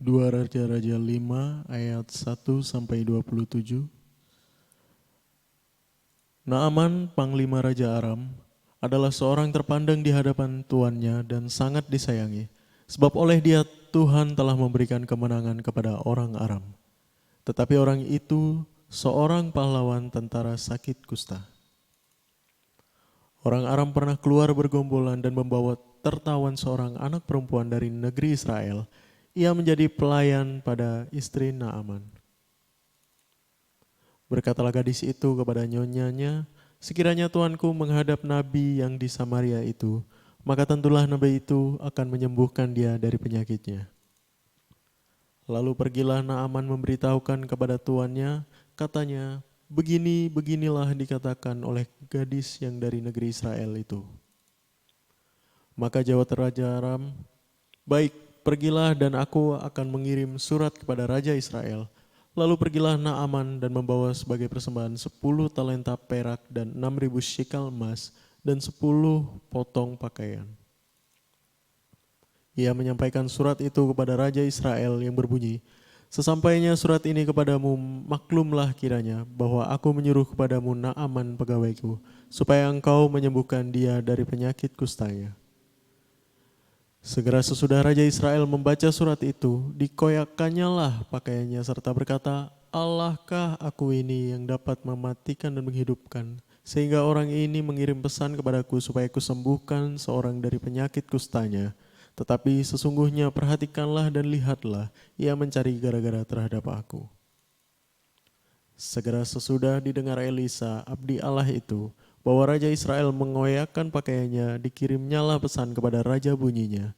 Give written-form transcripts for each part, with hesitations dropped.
2 Raja-Raja 5 ayat 1-27. Naaman, panglima Raja Aram, adalah seorang terpandang di hadapan tuannya dan sangat disayangi, sebab oleh dia Tuhan telah memberikan kemenangan kepada orang Aram. Tetapi orang itu seorang pahlawan tentara sakit kusta. Orang Aram pernah keluar bergombolan dan membawa tertawan seorang anak perempuan dari negeri Israel. Ia menjadi pelayan pada istri Naaman. Berkatalah gadis itu kepada nyonyanya, sekiranya tuanku menghadap nabi yang di Samaria itu, maka tentulah nabi itu akan menyembuhkan dia dari penyakitnya. Lalu pergilah Naaman memberitahukan kepada tuannya, katanya, beginilah dikatakan oleh gadis yang dari negeri Israel itu. Maka jawab Raja Aram, baik, pergilah dan aku akan mengirim surat kepada Raja Israel. Lalu pergilah Naaman dan membawa sebagai persembahan 10 talenta perak dan 6.000 shikal emas dan 10 potong pakaian. Ia menyampaikan surat itu kepada Raja Israel yang berbunyi, sesampainya surat ini kepadamu, maklumlah kiranya bahwa aku menyuruh kepadamu Naaman pegawaiku, supaya engkau menyembuhkan dia dari penyakit kustanya. Segera sesudah Raja Israel membaca surat itu, dikoyakkannya lah pakaiannya serta berkata, Allahkah aku ini yang dapat mematikan dan menghidupkan, sehingga orang ini mengirim pesan kepadaku supaya kusembuhkan seorang dari penyakit kustanya. Tetapi sesungguhnya perhatikanlah dan lihatlah, ia mencari gara-gara terhadap aku. Segera sesudah didengar Elisa, abdi Allah itu, bahwa Raja Israel mengoyakkan pakaiannya, dikirimnyalah pesan kepada Raja bunyinya,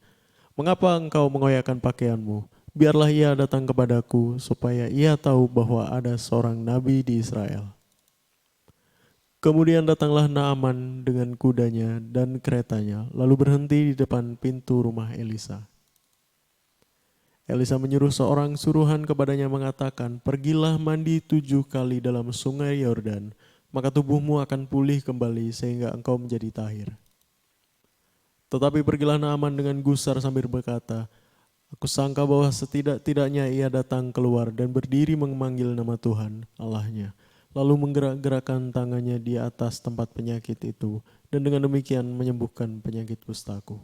mengapa engkau mengoyakkan pakaianmu? Biarlah ia datang kepadaku, supaya ia tahu bahwa ada seorang nabi di Israel. Kemudian datanglah Naaman dengan kudanya dan keretanya, lalu berhenti di depan pintu rumah Elisa. Elisa menyuruh seorang suruhan kepadanya mengatakan, pergilah mandi 7 kali dalam sungai Yordan, maka tubuhmu akan pulih kembali sehingga engkau menjadi tahir. Tetapi pergilah Naaman dengan gusar sambil berkata, aku sangka bahwa setidak-tidaknya ia datang keluar dan berdiri memanggil nama Tuhan Allahnya, lalu menggerak-gerakkan tangannya di atas tempat penyakit itu, dan dengan demikian menyembuhkan penyakit kustaku.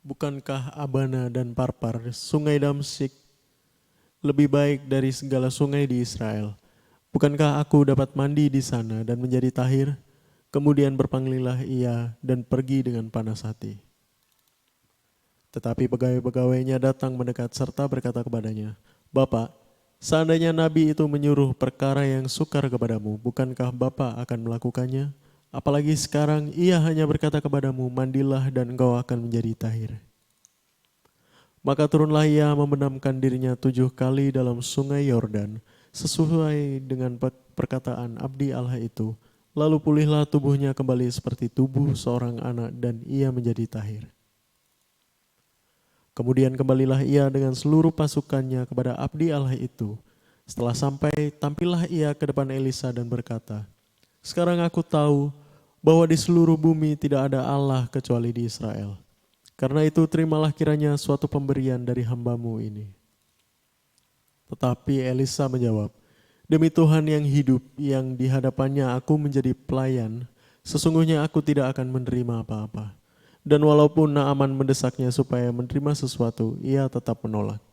Bukankah Abana dan Parpar, sungai Damsyik, lebih baik dari segala sungai di Israel? Bukankah aku dapat mandi di sana dan menjadi tahir? Kemudian berpanggillah ia dan pergi dengan panas hati. Tetapi pegawai-pegawainya datang mendekat serta berkata kepadanya, Bapak, seandainya nabi itu menyuruh perkara yang sukar kepadamu, bukankah Bapak akan melakukannya? Apalagi sekarang ia hanya berkata kepadamu, mandilah dan engkau akan menjadi tahir. Maka turunlah ia membenamkan dirinya 7 kali dalam sungai Yordan, sesuai dengan perkataan abdi Allah itu. Lalu pulihlah tubuhnya kembali seperti tubuh seorang anak dan ia menjadi tahir. Kemudian kembalilah ia dengan seluruh pasukannya kepada abdi Allah itu. Setelah sampai, tampillah ia ke depan Elisa dan berkata, sekarang aku tahu bahwa di seluruh bumi tidak ada Allah kecuali di Israel. Karena itu terimalah kiranya suatu pemberian dari hambamu ini. Tetapi Elisa menjawab, demi Tuhan yang hidup, yang di hadapannya aku menjadi pelayan, sesungguhnya aku tidak akan menerima apa-apa. Dan walaupun Naaman mendesaknya supaya menerima sesuatu, ia tetap menolak.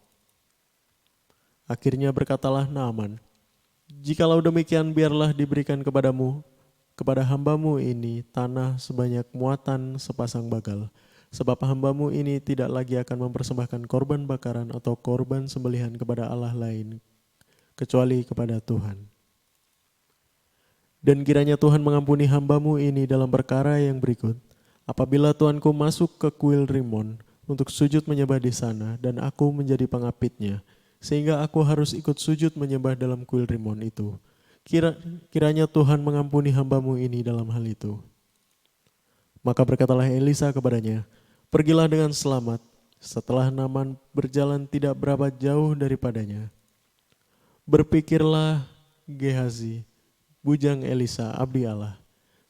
Akhirnya berkatalah Naaman, jikalau demikian biarlah diberikan kepadamu, kepada hambamu ini tanah sebanyak muatan sepasang bagal, sebab hambamu ini tidak lagi akan mempersembahkan korban bakaran atau korban sembelihan kepada Allah lain, kecuali kepada Tuhan. Dan kiranya Tuhan mengampuni hambamu ini dalam perkara yang berikut, apabila tuanku masuk ke kuil Rimon untuk sujud menyembah di sana dan aku menjadi pengapitnya, sehingga aku harus ikut sujud menyembah dalam kuil Rimon itu. Kiranya Tuhan mengampuni hambamu ini dalam hal itu. Maka berkatalah Elisa kepadanya, pergilah dengan selamat. Setelah Naaman berjalan tidak berapa jauh daripadanya, berpikirlah Gehazi, bujang Elisa, abdi Allah,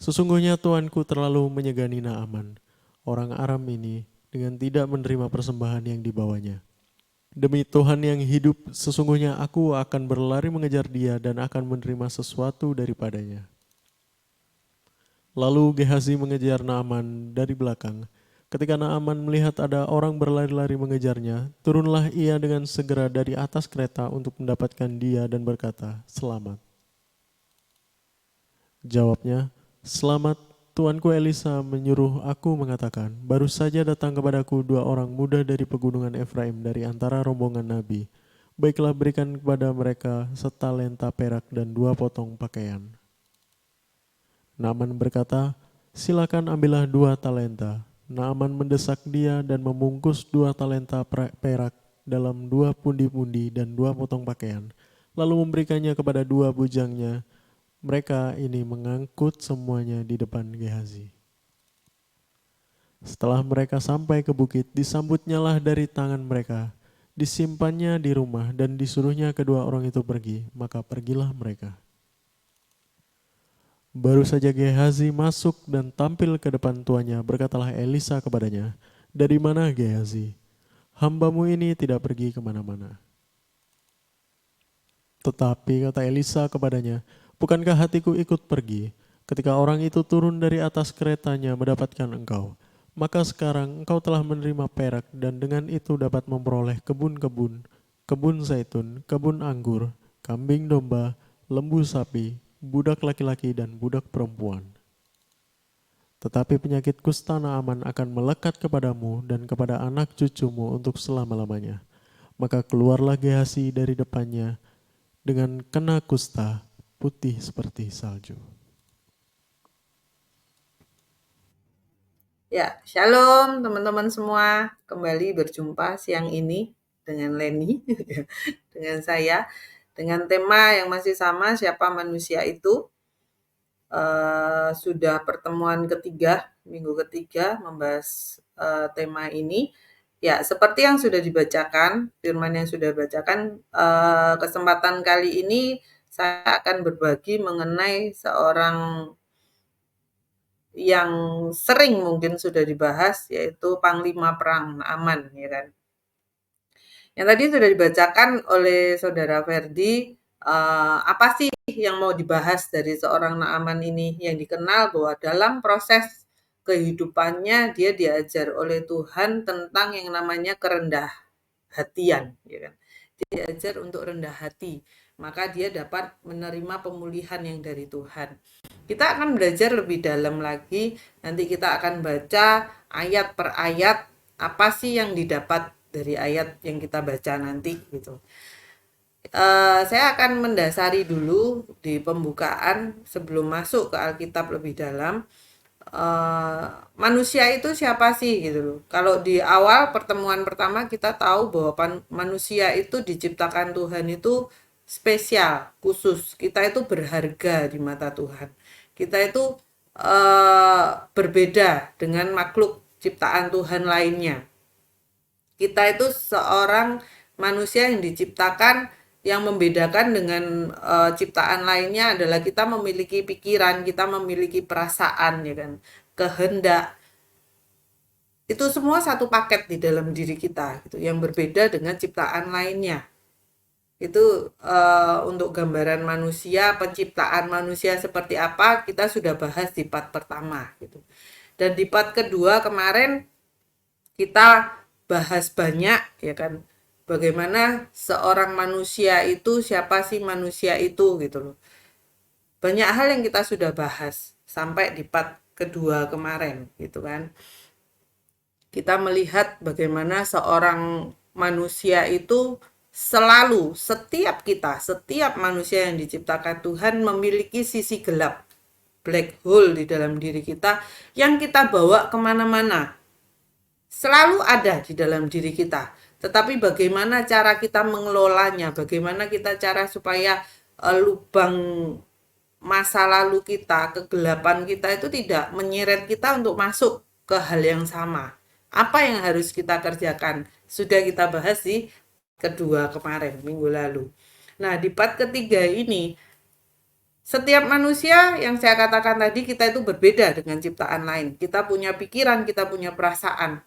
sesungguhnya tuanku terlalu menyegani Naaman, orang Aram ini, dengan tidak menerima persembahan yang dibawanya. Demi Tuhan yang hidup, sesungguhnya aku akan berlari mengejar dia dan akan menerima sesuatu daripadanya. Lalu Gehazi mengejar Naaman dari belakang. Ketika Naaman melihat ada orang berlari-lari mengejarnya, turunlah ia dengan segera dari atas kereta untuk mendapatkan dia dan berkata, "Selamat." Jawabnya, "Selamat, Tuanku Elisa menyuruh aku mengatakan, baru saja datang kepadaku 2 orang muda dari pegunungan Efraim dari antara rombongan Nabi. Baiklah berikan kepada mereka setalenta perak dan 2 potong pakaian." Naaman berkata, "Silakan ambillah 2 talenta." Naaman mendesak dia dan membungkus 2 talenta perak dalam 2 pundi-pundi dan 2 potong pakaian, lalu memberikannya kepada 2 bujangnya. Mereka ini mengangkut semuanya di depan Gehazi. Setelah mereka sampai ke bukit, disambutnyalah dari tangan mereka, disimpannya di rumah dan disuruhnya kedua orang itu pergi, maka pergilah mereka. Baru saja Gehazi masuk dan tampil ke depan tuannya, berkatalah Elisa kepadanya, "Dari mana Gehazi? Hambamu ini tidak pergi kemana-mana." Tetapi kata Elisa kepadanya, "Bukankah hatiku ikut pergi ketika orang itu turun dari atas keretanya mendapatkan engkau? Maka sekarang engkau telah menerima perak dan dengan itu dapat memperoleh kebun-kebun, kebun zaitun, kebun anggur, kambing domba, lembu sapi, budak laki-laki dan budak perempuan. Tetapi penyakit kusta Naaman akan melekat kepadamu dan kepada anak cucumu untuk selama-lamanya." Maka keluarlah Gehazi dari depannya dengan kena kusta putih seperti salju. Ya, shalom teman-teman semua. Kembali berjumpa siang ini dengan Leni, dengan saya, dengan tema yang masih sama, siapa manusia itu. Sudah pertemuan ketiga, minggu ketiga membahas tema ini. Ya, seperti yang sudah dibacakan, firman yang sudah dibacakan, kesempatan kali ini saya akan berbagi mengenai seorang yang sering mungkin sudah dibahas, yaitu Panglima Perang Naaman, ya kan. Yang tadi sudah dibacakan oleh Saudara Ferdi, apa sih yang mau dibahas dari seorang Naaman ini? Yang dikenal bahwa dalam proses kehidupannya dia diajar oleh Tuhan tentang yang namanya kerendah hatian, ya kan. Diajar untuk rendah hati, maka dia dapat menerima pemulihan yang dari Tuhan. Kita akan belajar lebih dalam lagi, nanti kita akan baca ayat per ayat, apa sih yang didapat dari ayat yang kita baca nanti gitu. Saya akan mendasari dulu di pembukaan sebelum masuk ke Alkitab lebih dalam. Manusia itu siapa sih gitu loh. Kalau di awal pertemuan pertama kita tahu bahwa manusia itu diciptakan Tuhan itu spesial, khusus. Kita itu berharga di mata Tuhan. Kita itu berbeda dengan makhluk ciptaan Tuhan lainnya. Kita itu seorang manusia yang diciptakan, yang membedakan dengan ciptaan lainnya adalah kita memiliki pikiran, kita memiliki perasaan, ya kan, kehendak. Itu semua satu paket di dalam diri kita, gitu, yang berbeda dengan ciptaan lainnya. Itu untuk gambaran manusia, penciptaan manusia seperti apa kita sudah bahas di part pertama, gitu. Dan di part kedua kemarin kita bahas banyak, ya kan, bagaimana seorang manusia itu, siapa sih manusia itu gitu loh. Banyak hal yang kita sudah bahas sampai di part kedua kemarin gitu kan. Kita melihat bagaimana seorang manusia itu selalu, setiap kita, setiap manusia yang diciptakan Tuhan memiliki sisi gelap, black hole di dalam diri kita yang kita bawa kemana-mana. Selalu ada di dalam diri kita. Tetapi bagaimana cara kita mengelolanya, bagaimana kita cara supaya lubang masa lalu kita, kegelapan kita itu tidak menyeret kita untuk masuk ke hal yang sama. Apa yang harus kita kerjakan? Sudah kita bahas di kedua kemarin, minggu lalu. Nah, di part ketiga ini, setiap manusia yang saya katakan tadi, kita itu berbeda dengan ciptaan lain. Kita punya pikiran, kita punya perasaan,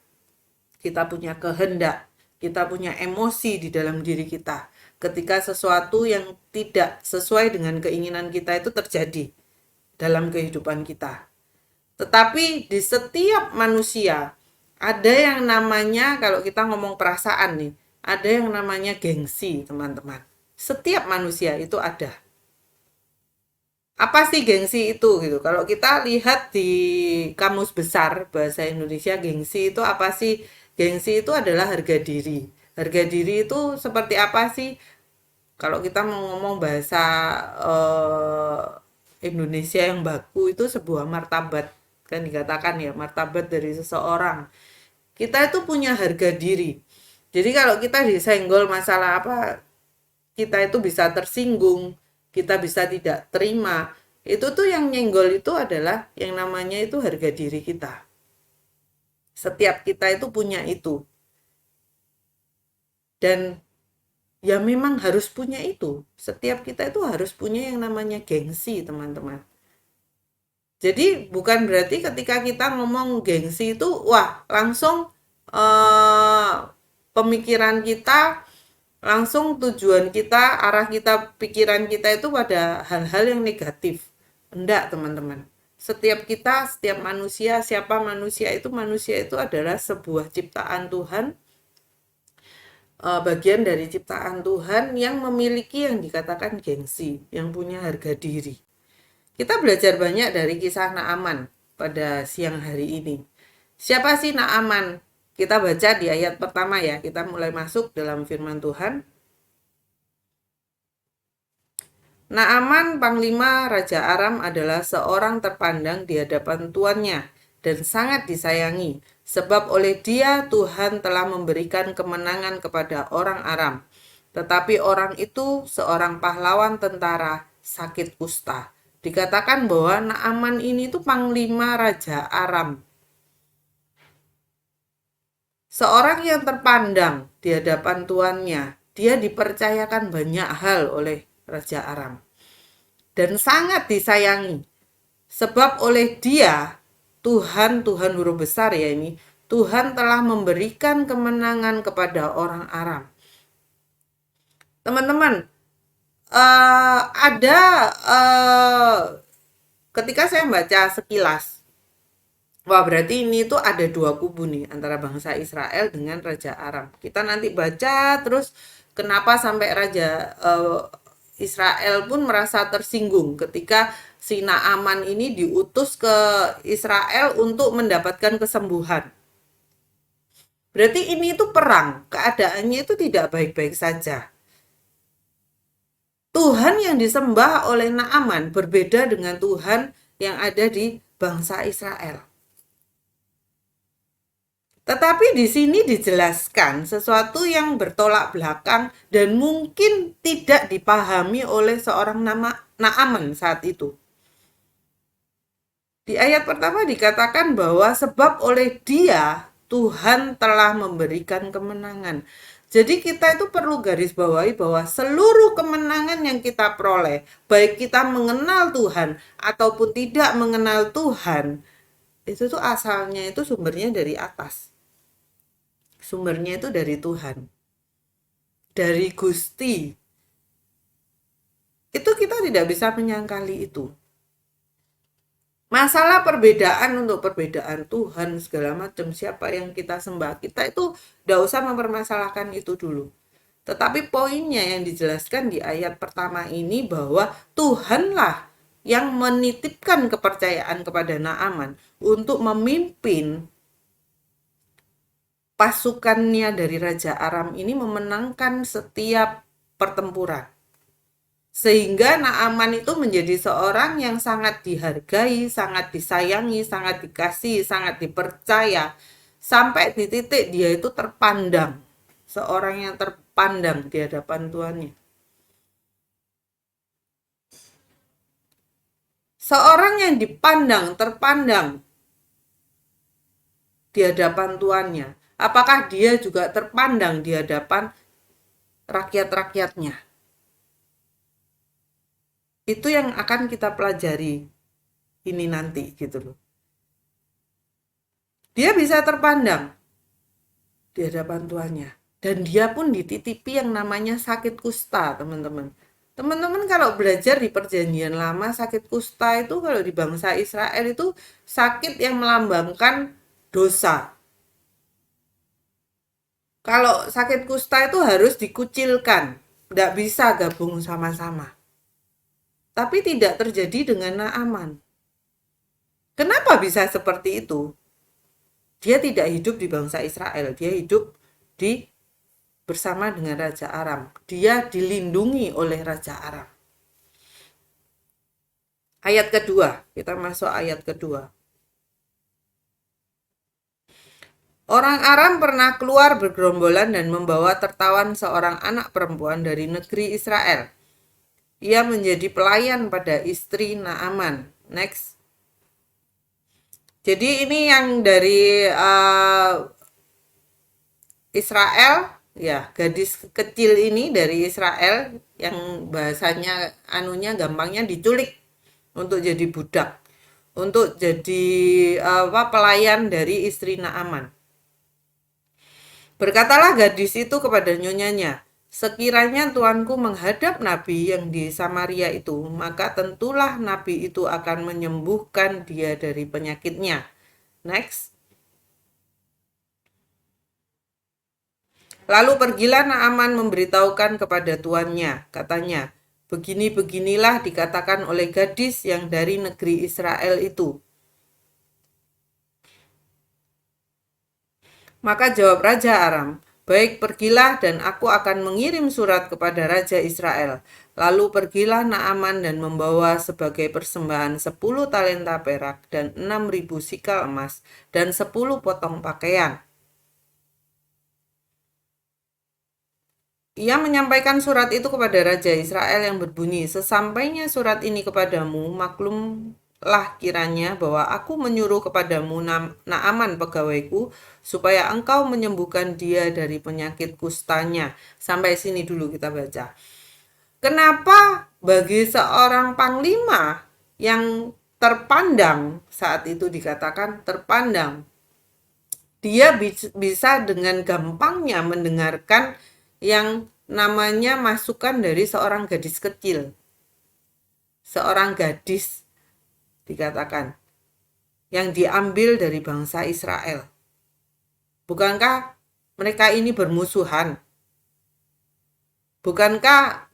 kita punya kehendak, Kita punya emosi di dalam diri kita ketika sesuatu yang tidak sesuai dengan keinginan kita itu terjadi dalam kehidupan kita. Tetapi di setiap manusia ada yang namanya, kalau kita ngomong perasaan nih, ada yang namanya gengsi, teman-teman. Setiap manusia itu ada. Apa sih gengsi itu gitu? Kalau kita lihat di Kamus Besar Bahasa Indonesia, gengsi itu apa sih? Gengsi itu adalah harga diri. Harga diri itu seperti apa sih? Kalau kita mau ngomong bahasa Indonesia yang baku, itu sebuah martabat, kan dikatakan ya, martabat dari seseorang. Kita itu punya harga diri. Jadi kalau kita disenggol masalah apa, kita itu bisa tersinggung, kita bisa tidak terima. Itu tuh yang nyenggol itu adalah yang namanya itu harga diri kita. Setiap kita itu punya itu. Dan ya memang harus punya itu. Setiap kita itu harus punya yang namanya gengsi, teman-teman. Jadi bukan berarti ketika kita ngomong gengsi itu, wah langsung eh, pemikiran kita, langsung tujuan kita, arah kita, pikiran kita itu pada hal-hal yang negatif. Enggak, teman-teman. Setiap kita, setiap manusia, siapa manusia itu adalah sebuah ciptaan Tuhan, bagian dari ciptaan Tuhan yang memiliki yang dikatakan gengsi, yang punya harga diri. Kita belajar banyak dari kisah Naaman pada siang hari ini. Siapa sih Naaman? Kita baca di ayat pertama ya, kita mulai masuk dalam firman Tuhan. Naaman, panglima Raja Aram, adalah seorang terpandang di hadapan tuannya dan sangat disayangi, sebab oleh dia Tuhan telah memberikan kemenangan kepada orang Aram. Tetapi orang itu seorang pahlawan tentara sakit kusta. Dikatakan bahwa Naaman ini tuh panglima Raja Aram. Seorang yang terpandang di hadapan tuannya, dia dipercayakan banyak hal oleh Raja Aram. Dan sangat disayangi. Sebab oleh dia, Tuhan huruf besar ya ini, Tuhan telah memberikan kemenangan kepada orang Aram. Teman-teman, ada ketika saya baca sekilas, wah berarti ini tuh ada dua kubu nih antara bangsa Israel dengan Raja Aram. Kita nanti baca terus kenapa sampai Raja Israel pun merasa tersinggung ketika si Naaman ini diutus ke Israel untuk mendapatkan kesembuhan. Berarti ini itu perang, keadaannya itu tidak baik-baik saja. Tuhan yang disembah oleh Naaman berbeda dengan Tuhan yang ada di bangsa Israel. Tetapi di sini dijelaskan sesuatu yang bertolak belakang dan mungkin tidak dipahami oleh seorang Naaman saat itu. Di ayat pertama dikatakan bahwa sebab oleh dia Tuhan telah memberikan kemenangan. Jadi kita itu perlu garis bawahi bahwa seluruh kemenangan yang kita peroleh, baik kita mengenal Tuhan ataupun tidak mengenal Tuhan, itu tuh asalnya itu sumbernya dari atas. Sumbernya itu dari Tuhan. Dari Gusti. Itu kita tidak bisa menyangkali itu. Masalah perbedaan untuk perbedaan Tuhan segala macam, siapa yang kita sembah, kita itu tidak usah mempermasalahkan itu dulu. Tetapi poinnya yang dijelaskan di ayat pertama ini bahwa Tuhanlah yang menitipkan kepercayaan kepada Naaman untuk memimpin pasukannya dari Raja Aram ini memenangkan setiap pertempuran. Sehingga Naaman itu menjadi seorang yang sangat dihargai, sangat disayangi, sangat dikasihi, sangat dipercaya. Sampai di titik dia itu terpandang. Seorang yang terpandang di hadapan tuannya. Seorang yang dipandang, terpandang di hadapan tuannya. Apakah dia juga terpandang di hadapan rakyat-rakyatnya? Itu yang akan kita pelajari ini nanti gitu loh. Dia bisa terpandang di hadapan tuannya. Dan dia pun dititipi yang namanya sakit kusta, teman-teman. Teman-teman kalau belajar di perjanjian lama, sakit kusta itu kalau di bangsa Israel itu sakit yang melambangkan dosa. Kalau sakit kusta itu harus dikucilkan, nggak bisa gabung sama-sama. Tapi tidak terjadi dengan Naaman. Kenapa bisa seperti itu? Dia tidak hidup di bangsa Israel, dia hidup di bersama dengan Raja Aram. Dia dilindungi oleh Raja Aram. Ayat kedua, kita masuk ayat kedua. Orang Aram pernah keluar bergerombolan dan membawa tertawan seorang anak perempuan dari negeri Israel. Ia menjadi pelayan pada istri Naaman. Next. Jadi ini yang dari Israel, ya, gadis kecil ini dari Israel yang bahasanya gampangnya diculik untuk jadi budak, untuk jadi pelayan dari istri Naaman. Berkatalah gadis itu kepada nyonyanya, sekiranya tuanku menghadap nabi yang di Samaria itu, maka tentulah nabi itu akan menyembuhkan dia dari penyakitnya. Next. Lalu pergilah Naaman memberitahukan kepada tuannya, katanya, begini-beginilah dikatakan oleh gadis yang dari negeri Israel itu. Maka jawab Raja Aram, baik, pergilah dan aku akan mengirim surat kepada Raja Israel. Lalu pergilah Naaman dan membawa sebagai persembahan 10 talenta perak dan 6.000 sikal emas dan 10 potong pakaian. Ia menyampaikan surat itu kepada Raja Israel yang berbunyi, sesampainya surat ini kepadamu, maklumlah kiranya bahwa aku menyuruh kepadamu Naaman pegawaiku, supaya engkau menyembuhkan dia dari penyakit kustanya. Sampai sini dulu kita baca. Kenapa bagi seorang panglima yang terpandang, saat itu dikatakan terpandang, dia bisa dengan gampangnya mendengarkan yang namanya masukan dari seorang gadis kecil. Seorang gadis dikatakan yang diambil dari bangsa Israel. Bukankah mereka ini bermusuhan? Bukankah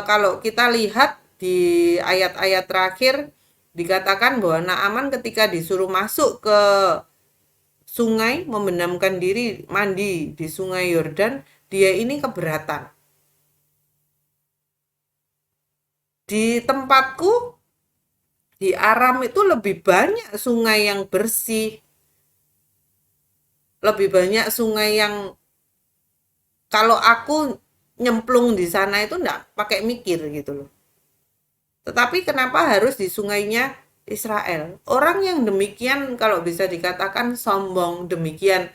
kalau kita lihat di ayat-ayat terakhir dikatakan bahwa Naaman ketika disuruh masuk ke sungai, membenamkan diri, mandi di sungai Yordan, dia ini keberatan. Di tempatku, di Aram itu lebih banyak sungai yang bersih, lebih banyak sungai yang kalau aku nyemplung di sana itu enggak pakai mikir gitu loh. Tetapi kenapa harus di sungainya Israel? Orang yang demikian kalau bisa dikatakan sombong, demikian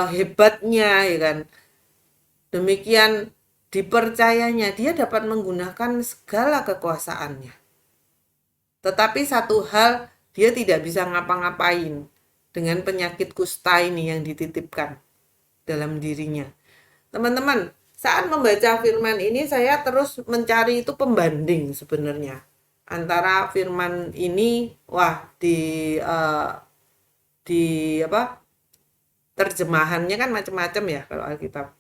hebatnya ya kan. Demikian dipercayanya, dia dapat menggunakan segala kekuasaannya. Tetapi satu hal, dia tidak bisa ngapa-ngapain dengan penyakit kusta ini yang dititipkan dalam dirinya. Teman-teman, saat membaca firman ini saya terus mencari itu pembanding sebenarnya antara firman ini, wah di apa terjemahannya kan macam-macam ya kalau Alkitab.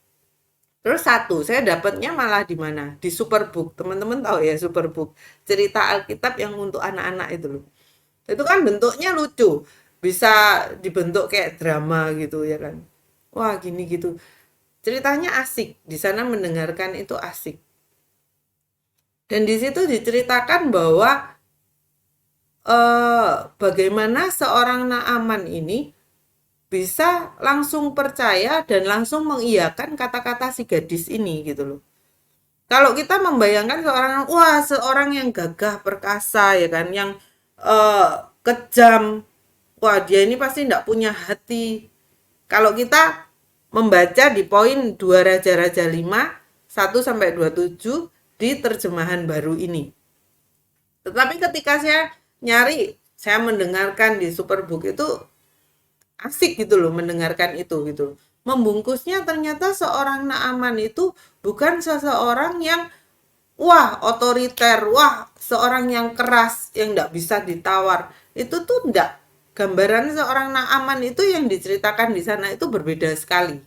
Terus satu, saya dapatnya malah di mana? Di Superbook. Teman-teman tahu ya Superbook, cerita Alkitab yang untuk anak-anak itu loh. Itu kan bentuknya lucu, bisa dibentuk kayak drama gitu ya kan. Wah, gini gitu. Ceritanya asik, di sana mendengarkan itu asik. Dan di situ diceritakan bahwa bagaimana seorang Naaman ini bisa langsung percaya dan langsung mengiyakan kata-kata si gadis ini gitu loh. Kalau kita membayangkan seorang yang gagah perkasa ya kan, yang kejam, wah dia ini pasti enggak punya hati. Kalau kita membaca di poin 2 Raja-Raja 5, 1 sampai 27 di terjemahan baru ini. Tetapi ketika saya mendengarkan di Superbook itu asik gitu loh mendengarkan itu gitu. Membungkusnya ternyata seorang Naaman itu bukan seseorang yang wah otoriter, wah seorang yang keras, yang nggak bisa ditawar. Itu tuh nggak. Gambaran seorang Naaman itu yang diceritakan di sana itu berbeda sekali.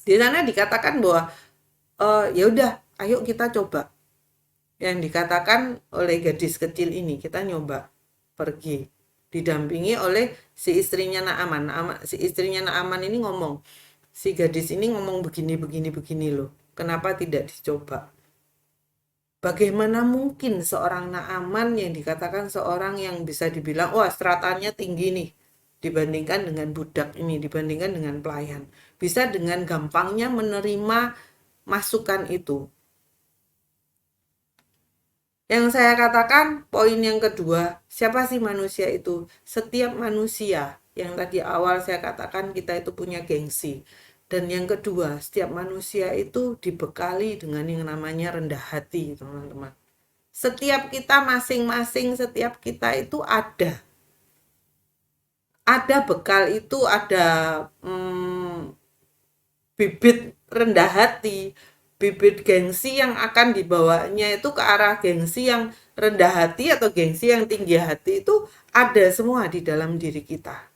Di sana dikatakan bahwa ya udah, ayo kita coba. Yang dikatakan oleh gadis kecil ini, kita nyoba pergi. Didampingi oleh si istrinya Naaman. Si istrinya Naaman ini ngomong, si gadis ini ngomong begini, begini, begini loh. Kenapa tidak dicoba? Bagaimana mungkin seorang Naaman yang dikatakan seorang yang bisa dibilang, wah stratanya tinggi nih, dibandingkan dengan budak ini, dibandingkan dengan pelayan. Bisa dengan gampangnya menerima masukan itu. Yang saya katakan, poin yang kedua, siapa sih manusia itu? Setiap manusia, yang tadi awal saya katakan kita itu punya gengsi. Dan yang kedua, setiap manusia itu dibekali dengan yang namanya rendah hati, teman-teman. Setiap kita masing-masing, setiap kita itu ada bekal itu, ada bibit rendah hati, bibit gengsi yang akan dibawanya itu ke arah gengsi yang rendah hati atau gengsi yang tinggi hati itu ada semua di dalam diri kita.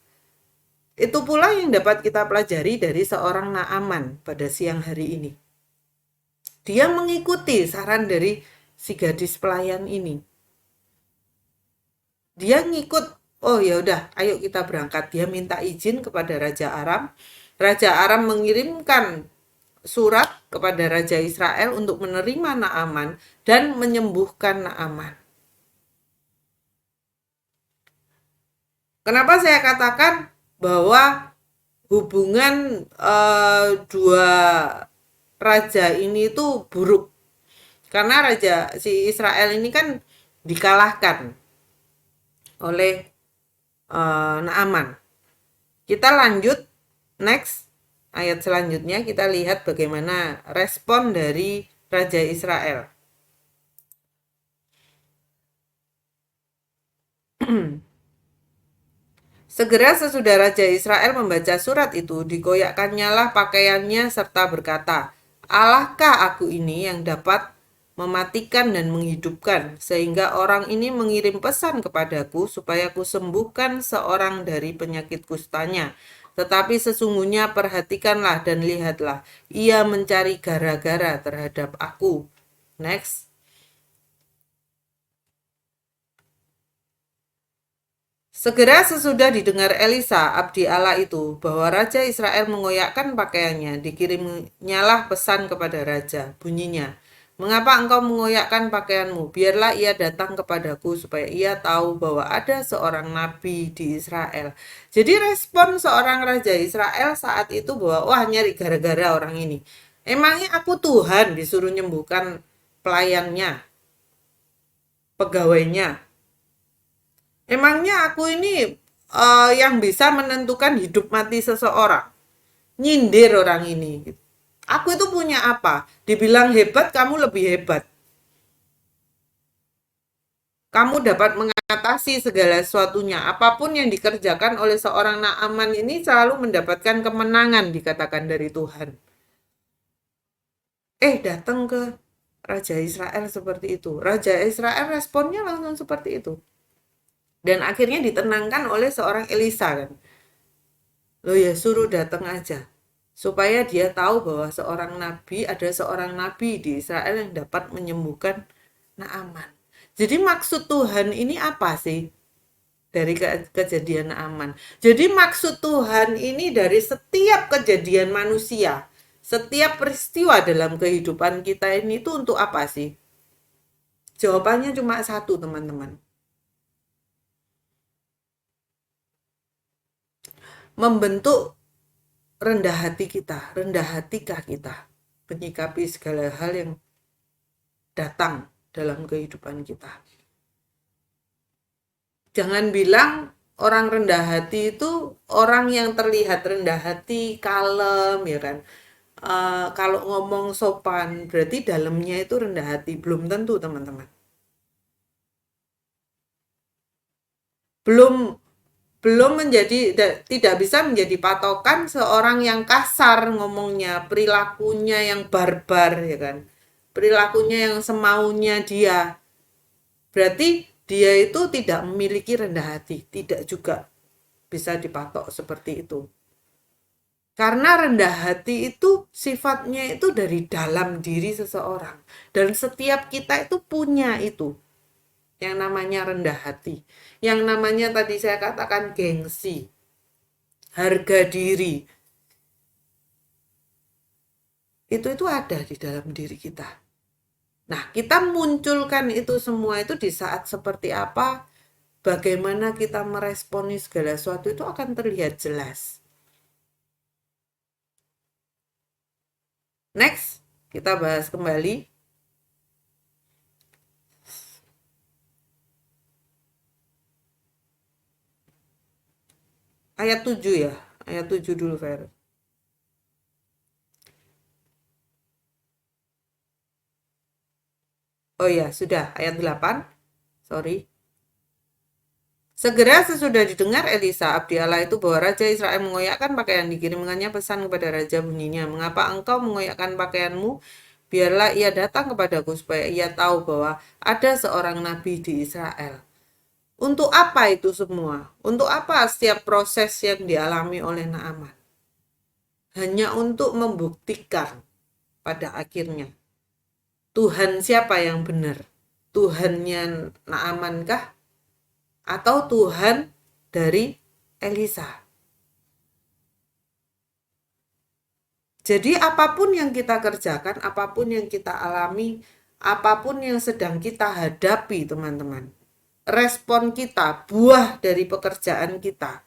Itu pula yang dapat kita pelajari dari seorang Naaman pada siang hari ini. Dia mengikuti saran dari si gadis pelayan ini. Dia ngikut, oh ya udah, ayo kita berangkat. Dia minta izin kepada Raja Aram. Raja Aram mengirimkan surat kepada Raja Israel untuk menerima Naaman dan menyembuhkan Naaman. Kenapa saya katakan bahwa hubungan dua raja ini itu buruk? Karena raja si Israel ini kan dikalahkan oleh Naaman. Kita lanjut next ayat selanjutnya, kita lihat bagaimana respon dari Raja Israel. Segera sesudah Raja Israel membaca surat itu, dikoyakkannyalah pakaiannya serta berkata, Allahkah aku ini yang dapat mematikan dan menghidupkan, sehingga orang ini mengirim pesan kepadaku supaya ku sembuhkan seorang dari penyakit kustanya. Tetapi sesungguhnya perhatikanlah dan lihatlah, ia mencari gara-gara terhadap aku. Next. Segera sesudah didengar Elisa, abdi Allah itu, bahwa Raja Israel mengoyakkan pakaiannya, dikirimnyalah pesan kepada Raja. Bunyinya, mengapa engkau mengoyakkan pakaianmu? Biarlah ia datang kepadaku, supaya ia tahu bahwa ada seorang nabi di Israel. Jadi respon seorang Raja Israel saat itu bahwa, wah nyari gara-gara orang ini. Emangnya aku Tuhan disuruh nyembuhkan pelayannya, pegawainya? Emangnya aku ini yang bisa menentukan hidup mati seseorang? Nyindir orang ini. Aku itu punya apa? Dibilang hebat, kamu lebih hebat. Kamu dapat mengatasi segala sesuatunya. Apapun yang dikerjakan oleh seorang Naaman ini selalu mendapatkan kemenangan, dikatakan dari Tuhan. Datang ke Raja Israel seperti itu. Raja Israel responnya langsung seperti itu. Dan akhirnya ditenangkan oleh seorang Elisa kan. Loh ya suruh datang aja. Supaya dia tahu bahwa ada seorang nabi di Israel yang dapat menyembuhkan Naaman. Jadi maksud Tuhan ini apa sih? Dari kejadian Naaman. Jadi maksud Tuhan ini dari setiap kejadian manusia. Setiap peristiwa dalam kehidupan kita ini itu untuk apa sih? Jawabannya cuma satu, teman-teman. Membentuk rendah hati kita, rendah hatikah kita menyikapi segala hal yang datang dalam kehidupan kita. Jangan bilang orang rendah hati itu orang yang terlihat rendah hati, kalem, ya kan. Kalau ngomong sopan, berarti dalamnya itu rendah hati. Belum tentu, teman-teman. Belum belum menjadi, tidak bisa menjadi patokan seorang yang kasar ngomongnya, perilakunya yang barbar, ya kan, perilakunya yang semaunya dia. Berarti dia itu tidak memiliki rendah hati, tidak juga bisa dipatok seperti itu. Karena rendah hati itu sifatnya itu dari dalam diri seseorang. Dan setiap kita itu punya itu. Yang namanya rendah hati. Yang namanya tadi saya katakan gengsi. Harga diri. Itu ada di dalam diri kita. Nah, kita munculkan itu semua itu di saat seperti apa, bagaimana kita meresponi segala sesuatu itu akan terlihat jelas. Next, kita bahas kembali. Ayat 7 ya. Ayat 7 dulu, Fer. Oh ya, sudah. Ayat 8. Sorry. Segera sesudah didengar Elisa, abdi Allah itu, bahwa Raja Israel mengoyakkan pakaian, dikirimkannya pesan kepada Raja bunyinya, mengapa engkau mengoyakkan pakaianmu? Biarlah ia datang kepadaku supaya ia tahu bahwa ada seorang nabi di Israel. Untuk apa itu semua? Untuk apa setiap proses yang dialami oleh Naaman? Hanya untuk membuktikan pada akhirnya Tuhan siapa yang benar? Tuhannya Naaman kah? Atau Tuhan dari Elisa? Jadi apapun yang kita kerjakan, apapun yang kita alami, apapun yang sedang kita hadapi, teman-teman, respon kita, buah dari pekerjaan kita,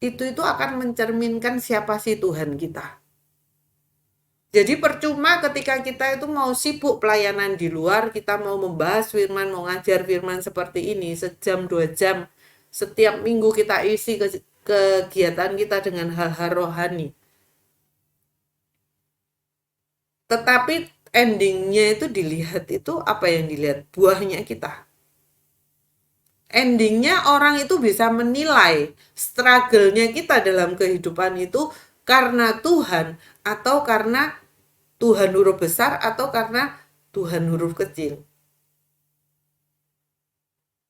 itu akan mencerminkan siapa sih Tuhan kita. Jadi percuma ketika kita itu mau sibuk pelayanan di luar, kita mau membahas firman, mau ngajar firman seperti ini, sejam 2 jam, setiap minggu kita isi kegiatan kita dengan hal-hal rohani. Tetapi endingnya itu dilihat, itu apa yang dilihat? Buahnya kita. Endingnya orang itu bisa menilai struggle-nya kita dalam kehidupan itu karena Tuhan atau karena Tuhan huruf besar atau karena Tuhan huruf kecil.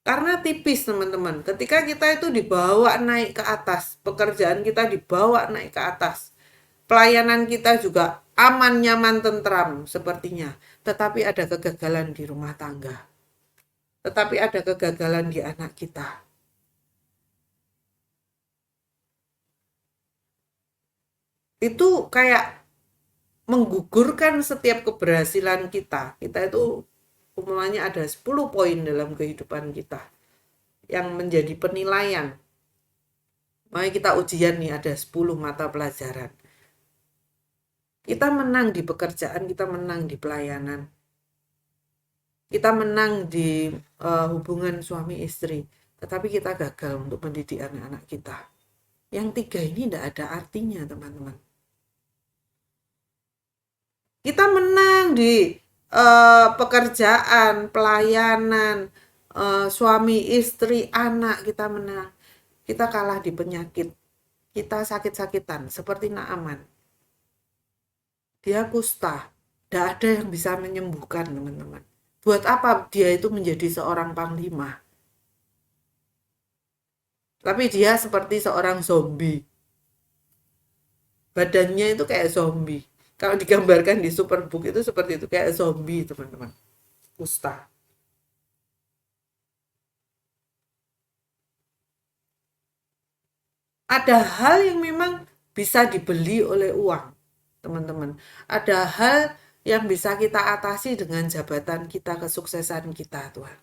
Karena tipis, teman-teman. Ketika kita itu dibawa naik ke atas, pekerjaan kita dibawa naik ke atas, pelayanan kita juga aman, nyaman, tentram sepertinya. Tetapi ada kegagalan di rumah tangga. Tetapi ada kegagalan di anak kita. Itu kayak menggugurkan setiap keberhasilan kita. Kita itu umpamanya ada 10 poin dalam kehidupan kita yang menjadi penilaian. Makanya kita ujian nih, ada 10 mata pelajaran. Kita menang di pekerjaan, kita menang di pelayanan. Kita menang di hubungan suami istri. Tetapi kita gagal untuk mendidik anak-anak kita. Yang 3 ini tidak ada artinya, teman-teman. Kita menang di pekerjaan, pelayanan, suami, istri, anak, kita menang. Kita kalah di penyakit. Kita sakit-sakitan, seperti Naaman. Dia kusta. Tidak ada yang bisa menyembuhkan, teman-teman. Buat apa dia itu menjadi seorang panglima? Tapi dia seperti seorang zombie. Badannya itu kayak zombie. Kalau digambarkan di Superbook itu seperti itu, kayak zombie, teman-teman. Kusta. Ada hal yang memang bisa dibeli oleh uang, teman-teman. Ada hal yang bisa kita atasi dengan jabatan kita, kesuksesan kita, Tuhan.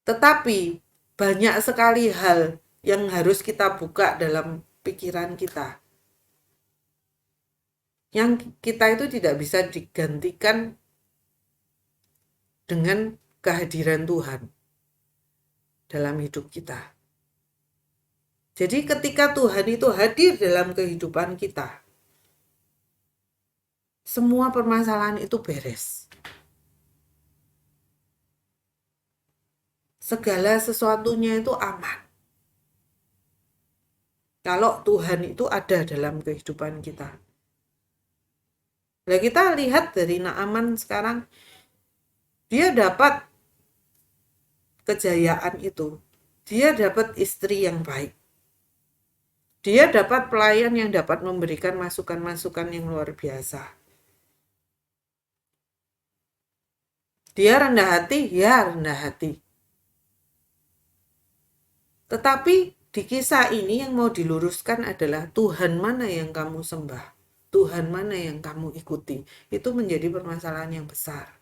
Tetapi banyak sekali hal yang harus kita buka dalam pikiran kita. Yang kita itu tidak bisa digantikan dengan kehadiran Tuhan dalam hidup kita. Jadi ketika Tuhan itu hadir dalam kehidupan kita, semua permasalahan itu beres. segala sesuatunya itu aman. Kalau Tuhan itu ada dalam kehidupan kita. Nah, kita lihat dari Naaman sekarang, dia dapat kejayaan itu. Dia dapat istri yang baik. Dia dapat pelayan yang dapat memberikan masukan-masukan yang luar biasa. Dia rendah hati, ya rendah hati. Tetapi di kisah ini yang mau diluruskan adalah Tuhan mana yang kamu sembah, Tuhan mana yang kamu ikuti. Itu menjadi permasalahan yang besar.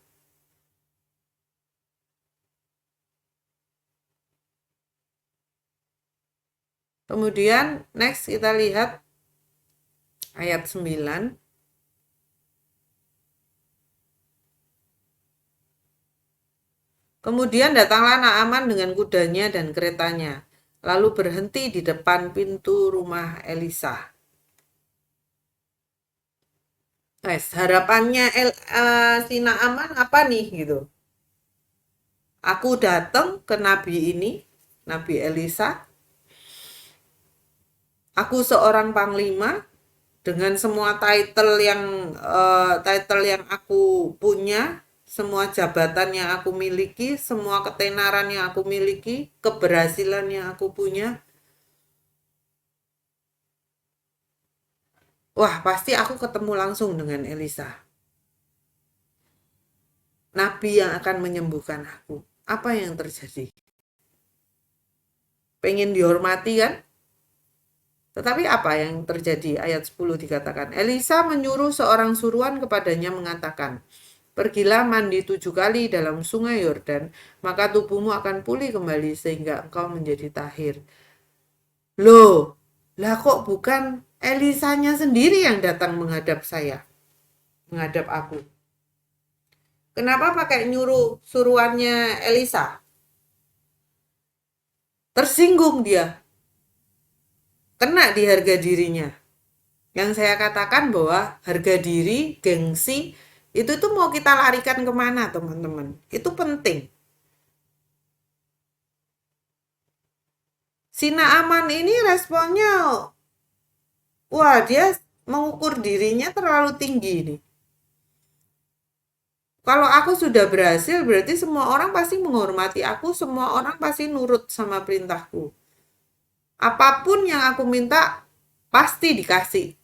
Kemudian next kita lihat ayat 9. Kemudian datanglah Naaman dengan kudanya dan keretanya, lalu berhenti di depan pintu rumah Elisa. Harapannya si Naaman apa nih gitu? Aku datang ke nabi ini, Nabi Elisa. Aku seorang panglima dengan semua title yang aku punya, semua jabatan yang aku miliki, semua ketenaran yang aku miliki, keberhasilan yang aku punya. Wah, pasti aku ketemu langsung dengan Elisa. Nabi yang akan menyembuhkan aku. Apa yang terjadi? Pengen dihormati kan? Tetapi apa yang terjadi? Ayat 10 dikatakan, Elisa menyuruh seorang suruhan kepadanya mengatakan, pergilah mandi 7 kali dalam sungai Yordan, maka tubuhmu akan pulih kembali sehingga engkau menjadi tahir. Loh, lah kok bukan Elisanya sendiri yang datang menghadap saya, menghadap aku? Kenapa pakai nyuruh suruhannya Elisa? Tersinggung dia, kena di harga dirinya. Yang saya katakan bahwa harga diri, gengsi, itu tuh mau kita larikan kemana teman-teman? Itu penting. Si Naaman ini responnya, wah dia mengukur dirinya terlalu tinggi nih. Kalau aku sudah berhasil, berarti semua orang pasti menghormati aku, semua orang pasti nurut sama perintahku. Apapun yang aku minta, pasti dikasih,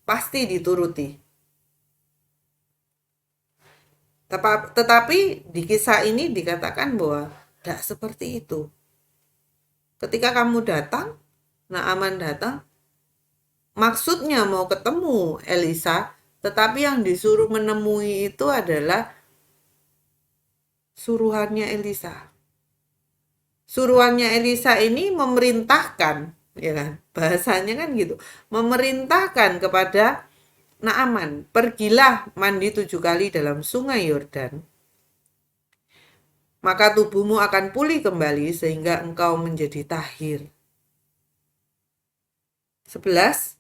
pasti dituruti. Tetapi di kisah ini dikatakan bahwa tidak seperti itu. Ketika kamu datang, Naaman datang, maksudnya mau ketemu Elisa, tetapi yang disuruh menemui itu adalah suruhannya Elisa. Suruhannya Elisa ini memerintahkan, ya kan? Bahasanya kan gitu. Memerintahkan kepada Naaman, pergilah mandi 7 kali dalam sungai Yordan. Maka tubuhmu akan pulih kembali sehingga engkau menjadi tahir. 11.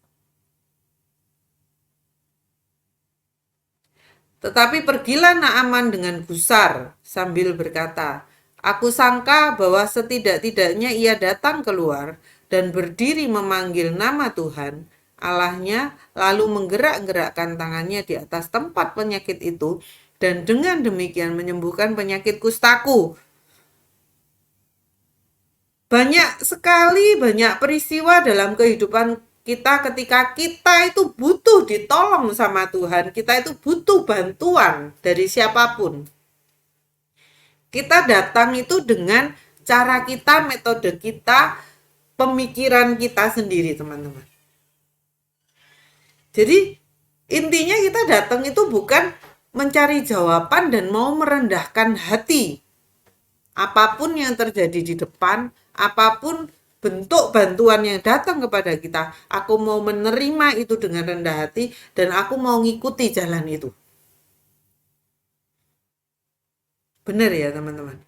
Tetapi pergilah Naaman dengan gusar sambil berkata, aku sangka bahwa setidak-tidaknya ia datang keluar dan berdiri memanggil nama Tuhan, Allahnya, lalu menggerak-gerakkan tangannya di atas tempat penyakit itu, dan dengan demikian menyembuhkan penyakit kustaku. Banyak sekali, banyak peristiwa dalam kehidupan kita ketika kita itu butuh ditolong sama Tuhan, kita itu butuh bantuan dari siapapun. Kita datang itu dengan cara kita, metode kita, pemikiran kita sendiri, teman-teman. Jadi intinya kita datang itu bukan mencari jawaban dan mau merendahkan hati. Apapun yang terjadi di depan, apapun bentuk bantuan yang datang kepada kita, aku mau menerima itu dengan rendah hati dan aku mau ngikuti jalan itu. Benar ya teman-teman?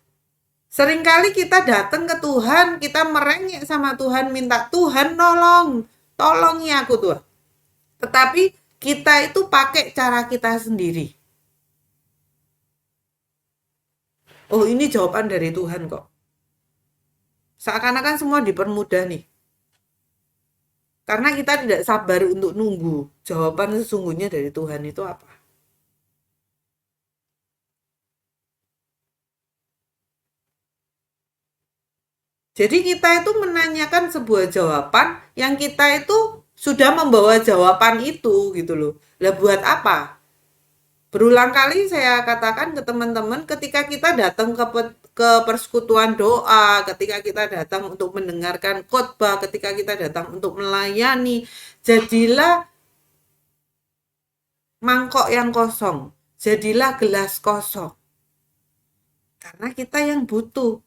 Seringkali kita datang ke Tuhan, kita merengek sama Tuhan, minta Tuhan tolongi aku Tuhan. Tetapi kita itu pakai cara kita sendiri. Oh ini jawaban dari Tuhan kok. Seakan-akan semua dipermudah nih. Karena kita tidak sabar untuk nunggu jawaban sesungguhnya dari Tuhan itu apa. Jadi kita itu menanyakan sebuah jawaban yang kita itu sudah membawa jawaban itu gitu loh. Lah buat apa? Berulang kali saya katakan ke teman-teman ketika kita datang ke persekutuan doa, ketika kita datang untuk mendengarkan khotbah, ketika kita datang untuk melayani, jadilah mangkok yang kosong, jadilah gelas kosong. Karena kita yang butuh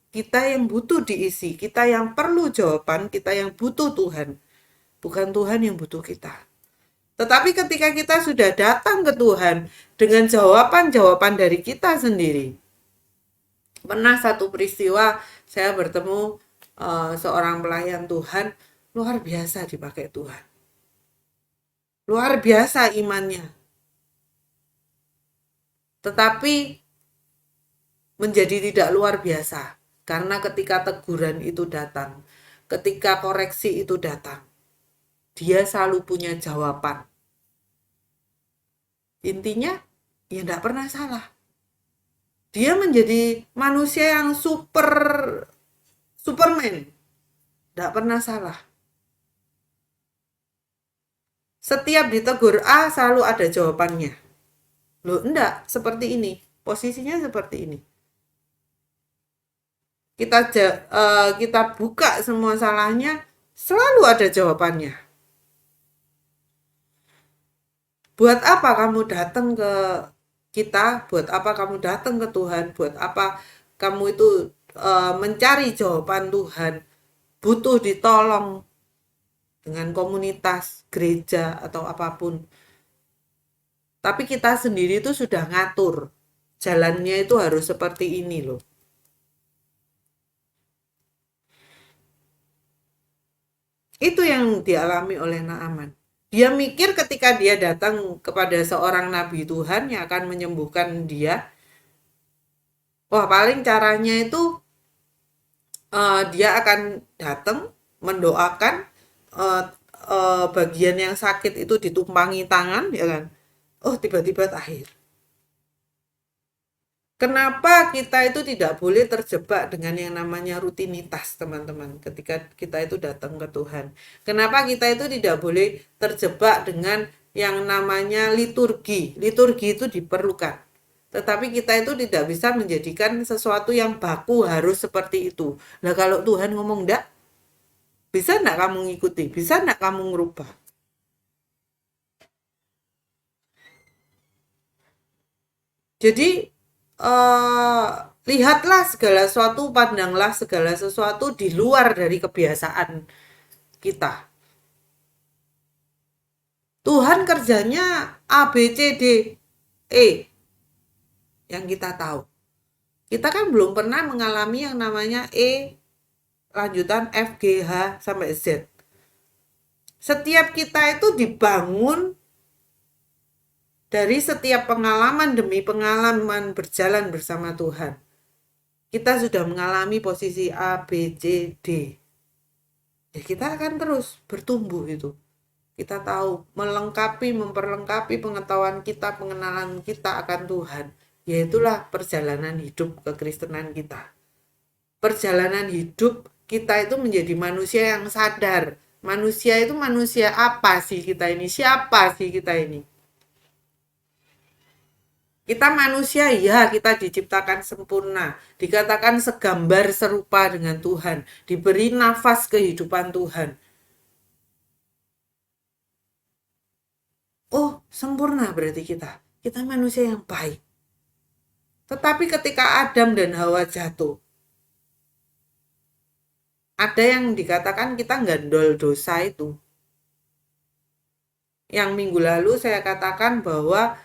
diisi, kita yang perlu jawaban, kita yang butuh Tuhan, bukan Tuhan yang butuh kita. Tetapi ketika kita sudah datang ke Tuhan dengan jawaban-jawaban dari kita sendiri. Pernah satu peristiwa saya bertemu seorang pelayan Tuhan, luar biasa dipakai Tuhan. Luar biasa imannya. Tetapi menjadi tidak luar biasa karena ketika teguran itu datang, ketika koreksi itu datang, dia selalu punya jawaban. Intinya, ya tidak pernah salah. Dia menjadi manusia yang Superman. Tidak pernah salah. Setiap ditegur A selalu ada jawabannya. Loh, enggak, seperti ini. Posisinya seperti ini. Kita buka semua salahnya, selalu ada jawabannya. Buat apa kamu datang ke kita? Buat apa kamu datang ke Tuhan? Buat apa kamu itu mencari jawaban Tuhan? Butuh ditolong dengan komunitas, gereja, atau apapun. Tapi kita sendiri itu sudah ngatur. Jalannya itu harus seperti ini loh. Itu yang dialami oleh Naaman. Dia mikir ketika dia datang kepada seorang nabi Tuhan yang akan menyembuhkan dia, wah paling caranya itu dia akan datang mendoakan bagian yang sakit itu ditumpangi tangan, ya kan? Oh tiba-tiba akhir. Kenapa kita itu tidak boleh terjebak dengan yang namanya rutinitas, teman-teman, ketika kita itu datang ke Tuhan? Kenapa kita itu tidak boleh terjebak dengan yang namanya liturgi? Liturgi itu diperlukan. Tetapi kita itu tidak bisa menjadikan sesuatu yang baku harus seperti itu. Nah kalau Tuhan ngomong enggak, bisa enggak kamu ngikuti? Bisa enggak kamu ngerubah? Jadi lihatlah segala sesuatu, pandanglah segala sesuatu di luar dari kebiasaan kita. Tuhan kerjanya A, B, C, D, E yang kita tahu. Kita kan belum pernah mengalami yang namanya E, lanjutan F, G, H, sampai Z. Setiap kita itu dibangun dari setiap pengalaman demi pengalaman berjalan bersama Tuhan. Kita sudah mengalami posisi A, B, C, D. Ya kita akan terus bertumbuh itu. Kita tahu memperlengkapi pengetahuan kita, pengenalan kita akan Tuhan. Yaitulah perjalanan hidup kekristenan kita. Perjalanan hidup kita itu menjadi manusia yang sadar. Manusia itu manusia apa sih kita ini? Siapa sih kita ini? Kita manusia, ya kita diciptakan sempurna, dikatakan segambar serupa dengan Tuhan, diberi nafas kehidupan Tuhan. Oh, sempurna berarti kita. Kita manusia yang baik. Tetapi ketika Adam dan Hawa jatuh, ada yang dikatakan kita gandol dosa itu. Yang minggu lalu saya katakan bahwa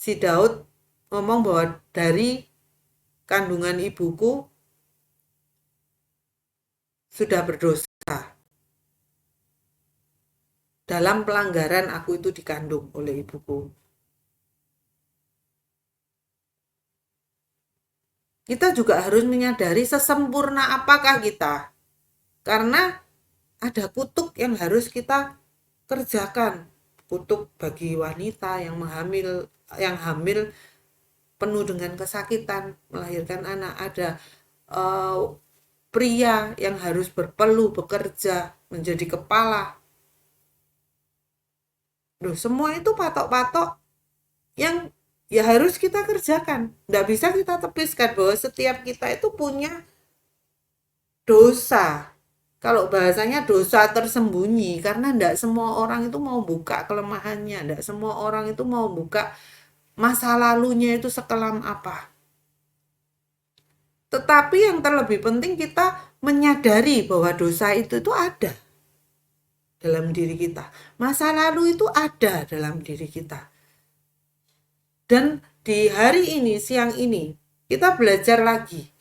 si Daud ngomong bahwa dari kandungan ibuku sudah berdosa. Dalam pelanggaran aku itu dikandung oleh ibuku. Kita juga harus menyadari sesempurna apakah kita. Karena ada kutuk yang harus kita kerjakan. Kutuk bagi wanita yang hamil penuh dengan kesakitan melahirkan anak, ada pria yang harus berpeluh bekerja menjadi kepala. Loh, semua itu patok-patok yang ya harus kita kerjakan. Nggak bisa kita tepiskan bahwa setiap kita itu punya dosa. Kalau bahasanya dosa tersembunyi, karena nggak semua orang itu mau buka kelemahannya, nggak semua orang itu mau buka masa lalunya itu sekelam apa. Tetapi yang terlebih penting kita menyadari bahwa dosa itu ada dalam diri kita. Masa lalu itu ada dalam diri kita. Dan di hari ini, siang ini, kita belajar lagi.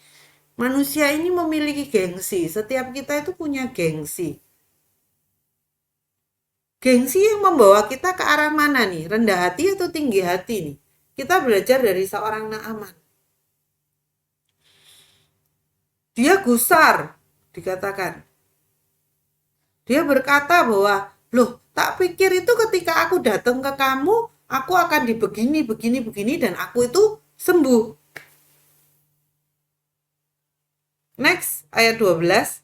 Manusia ini memiliki gengsi. Setiap kita itu punya gengsi. Gengsi yang membawa kita ke arah mana nih? Rendah hati atau tinggi hati nih? Kita belajar dari seorang Naaman. Dia gusar, dikatakan. Dia berkata bahwa, loh, tak pikir itu ketika aku datang ke kamu, aku akan dibegini, begini, dan aku itu sembuh. Next, ayat 12.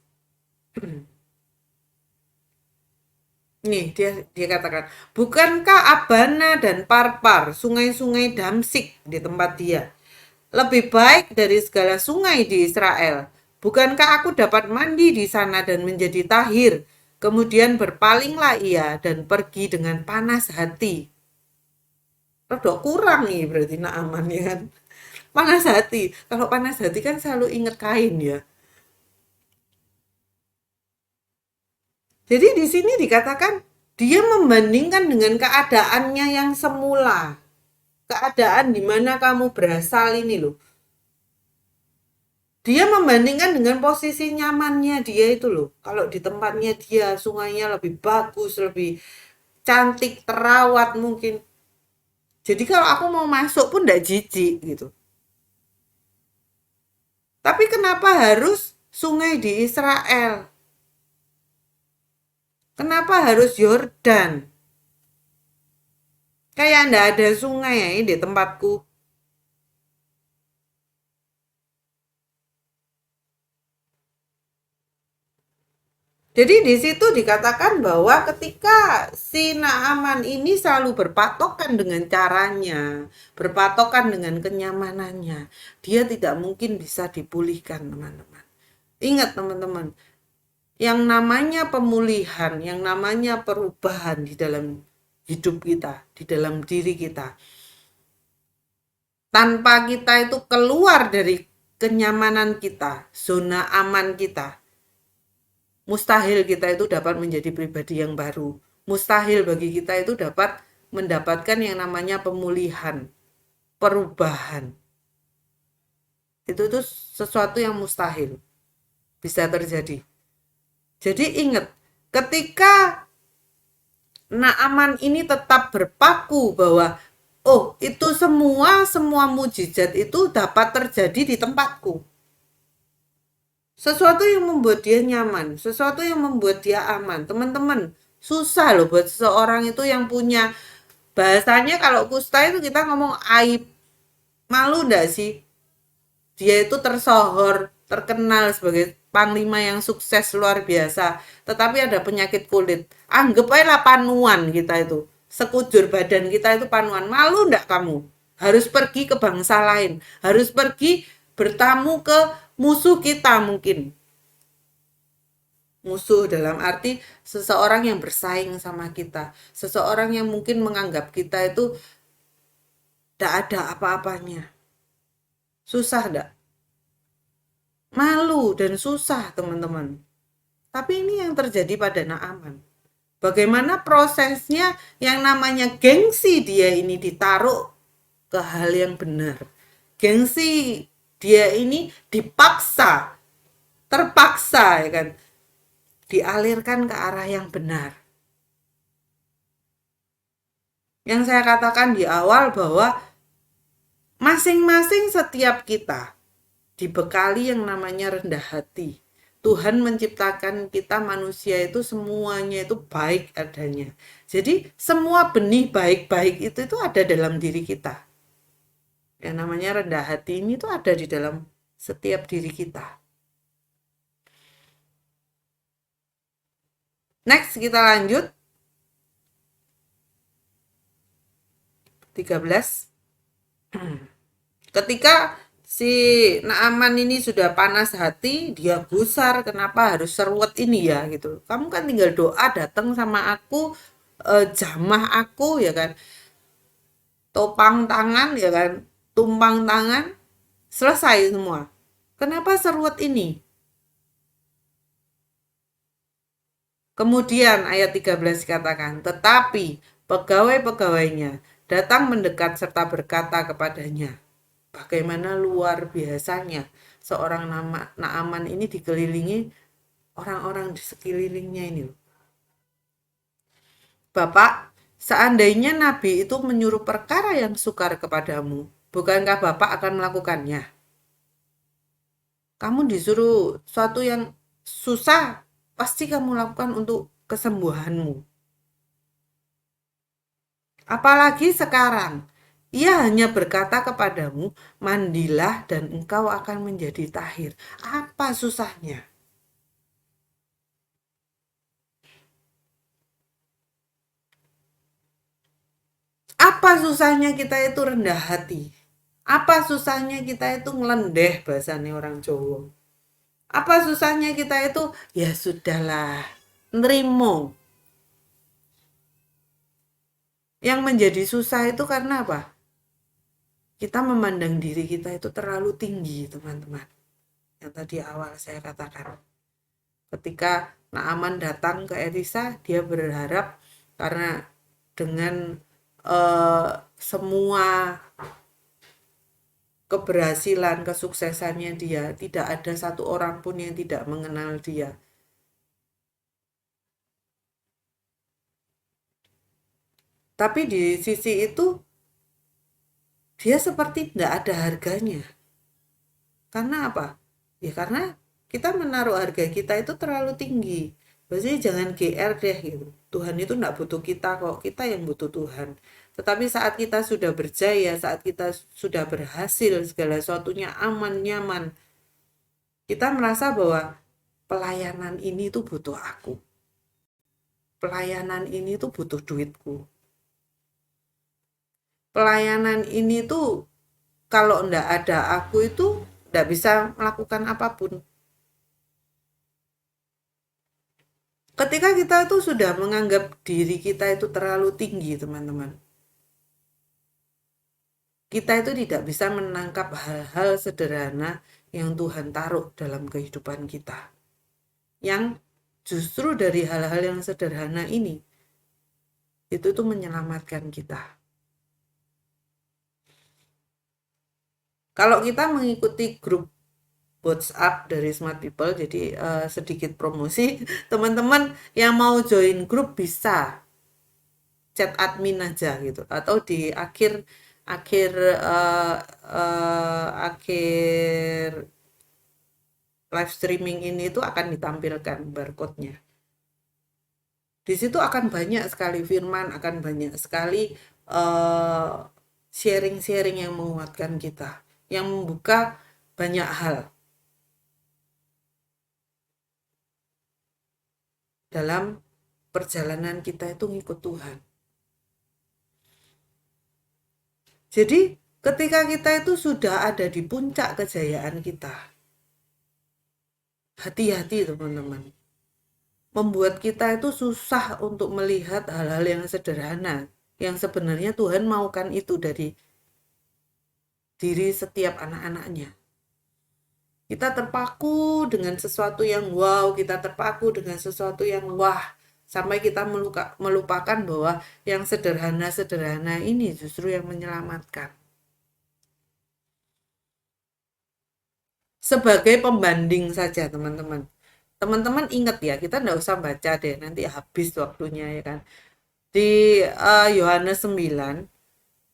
Nih, dia katakan, bukankah Abana dan Parpar, sungai-sungai Damsik di tempat dia, lebih baik dari segala sungai di Israel? Bukankah aku dapat mandi di sana dan menjadi tahir? Kemudian berpalinglah ia dan pergi dengan panas hati. Rada kurang nih berarti Naaman ya kan. Panas hati. Kalau panas hati kan selalu inget kain ya. Jadi di sini dikatakan dia membandingkan dengan keadaannya yang semula. Keadaan di mana kamu berasal ini loh. Dia membandingkan dengan posisi nyamannya dia itu loh. Kalau di tempatnya dia sungainya lebih bagus, lebih cantik, terawat mungkin. Jadi kalau aku mau masuk pun enggak jijik gitu. Tapi kenapa harus sungai di Israel? Kenapa harus Yordan? Kayak enggak ada sungai ya di tempatku. Jadi di situ dikatakan bahwa ketika si Naaman ini selalu berpatokan dengan caranya, berpatokan dengan kenyamanannya, dia tidak mungkin bisa dipulihkan, teman-teman. Ingat, teman-teman, yang namanya pemulihan, yang namanya perubahan di dalam hidup kita, di dalam diri kita. Tanpa kita itu keluar dari kenyamanan kita, zona aman kita, mustahil kita itu dapat menjadi pribadi yang baru. Mustahil bagi kita itu dapat mendapatkan yang namanya pemulihan, perubahan. Itu tuh sesuatu yang mustahil bisa terjadi. Jadi ingat, ketika Naaman ini tetap berpaku bahwa oh, itu semua mujizat itu dapat terjadi di tempatku. Sesuatu yang membuat dia nyaman, sesuatu yang membuat dia aman. Teman-teman, susah loh buat seseorang itu yang punya bahasanya kalau kusta itu kita ngomong aib. Malu enggak sih? Dia itu tersohor, terkenal sebagai panglima yang sukses luar biasa. Tetapi ada penyakit kulit. Anggap aja lah panuan kita itu. Sekujur badan kita itu panuan. Malu enggak kamu? Harus pergi ke bangsa lain. Harus pergi bertamu ke musuh kita mungkin. Musuh dalam arti seseorang yang bersaing sama kita. Seseorang yang mungkin menganggap kita itu tidak ada apa-apanya. Susah enggak? Malu dan susah teman-teman. Tapi ini yang terjadi pada Naaman. Bagaimana prosesnya yang namanya gengsi dia ini ditaruh ke hal yang benar. Gengsi dia ini dipaksa, terpaksa ya kan, dialirkan ke arah yang benar. Yang saya katakan di awal bahwa masing-masing setiap kita dibekali yang namanya rendah hati, Tuhan menciptakan kita manusia itu semuanya itu baik adanya. Jadi semua benih baik-baik itu ada dalam diri kita. Yang namanya rendah hati ini tuh ada di dalam setiap diri kita. Next kita lanjut. 13. Ketika si Naaman ini sudah panas hati, dia gusar, kenapa harus seruat ini ya gitu. Kamu kan tinggal doa datang sama aku, jamah aku ya kan, topang tangan ya kan, tumpang tangan, selesai semua. Kenapa seruat ini? Kemudian ayat 13 katakan, tetapi pegawai-pegawainya datang mendekat serta berkata kepadanya, bagaimana luar biasanya seorang Naaman ini dikelilingi orang-orang di sekelilingnya ini. Bapak, seandainya Nabi itu menyuruh perkara yang sukar kepadamu, bukankah Bapak akan melakukannya? Kamu disuruh suatu yang susah, pasti kamu lakukan untuk kesembuhanmu. Apalagi sekarang, ia hanya berkata kepadamu, mandilah dan engkau akan menjadi tahir. Apa susahnya? Apa susahnya kita itu rendah hati? Apa susahnya kita itu ngelendeh bahasanya orang Jawa? Apa susahnya kita itu ya sudahlah, nerimo. Yang menjadi susah itu karena apa? Kita memandang diri kita itu terlalu tinggi, teman-teman. Yang tadi awal saya katakan. Ketika Naaman datang ke Elisa, dia berharap karena dengan semua keberhasilan, kesuksesannya dia, tidak ada satu orang pun yang tidak mengenal dia. Tapi di sisi itu, dia seperti tidak ada harganya. Karena apa? Ya karena kita menaruh harga kita itu terlalu tinggi. Maksudnya jangan GR deh gitu. Tuhan itu tidak butuh kita kok, kita yang butuh Tuhan. Tetapi saat kita sudah berjaya, saat kita sudah berhasil, segala sesuatunya aman, nyaman, kita merasa bahwa pelayanan ini tuh butuh aku. Pelayanan ini tuh butuh duitku. Pelayanan ini tuh kalau ndak ada aku itu ndak bisa melakukan apapun. Ketika kita tuh sudah menganggap diri kita itu terlalu tinggi, teman-teman. Kita itu tidak bisa menangkap hal-hal sederhana yang Tuhan taruh dalam kehidupan kita. Yang justru dari hal-hal yang sederhana ini, itu tuh menyelamatkan kita. Kalau kita mengikuti grup WhatsApp dari Smart People, jadi sedikit promosi, teman-teman yang mau join grup bisa chat admin aja gitu, atau di akhir akhir akhir live streaming ini tuh akan ditampilkan barcode-nya. Di situ akan banyak sekali firman, akan banyak sekali sharing-sharing yang menguatkan kita, yang membuka banyak hal dalam perjalanan kita itu ngikut Tuhan. Jadi ketika kita itu sudah ada di puncak kejayaan kita, hati-hati teman-teman. Membuat kita itu susah untuk melihat hal-hal yang sederhana, yang sebenarnya Tuhan maukan itu dari diri setiap anak-anaknya. Kita terpaku dengan sesuatu yang wow, kita terpaku dengan sesuatu yang wah, sampai kita melupakan bahwa yang sederhana-sederhana ini justru yang menyelamatkan. Sebagai pembanding saja teman-teman. Teman-teman ingat ya, kita nggak usah baca deh, nanti habis waktunya ya kan. Di Yohanes 9,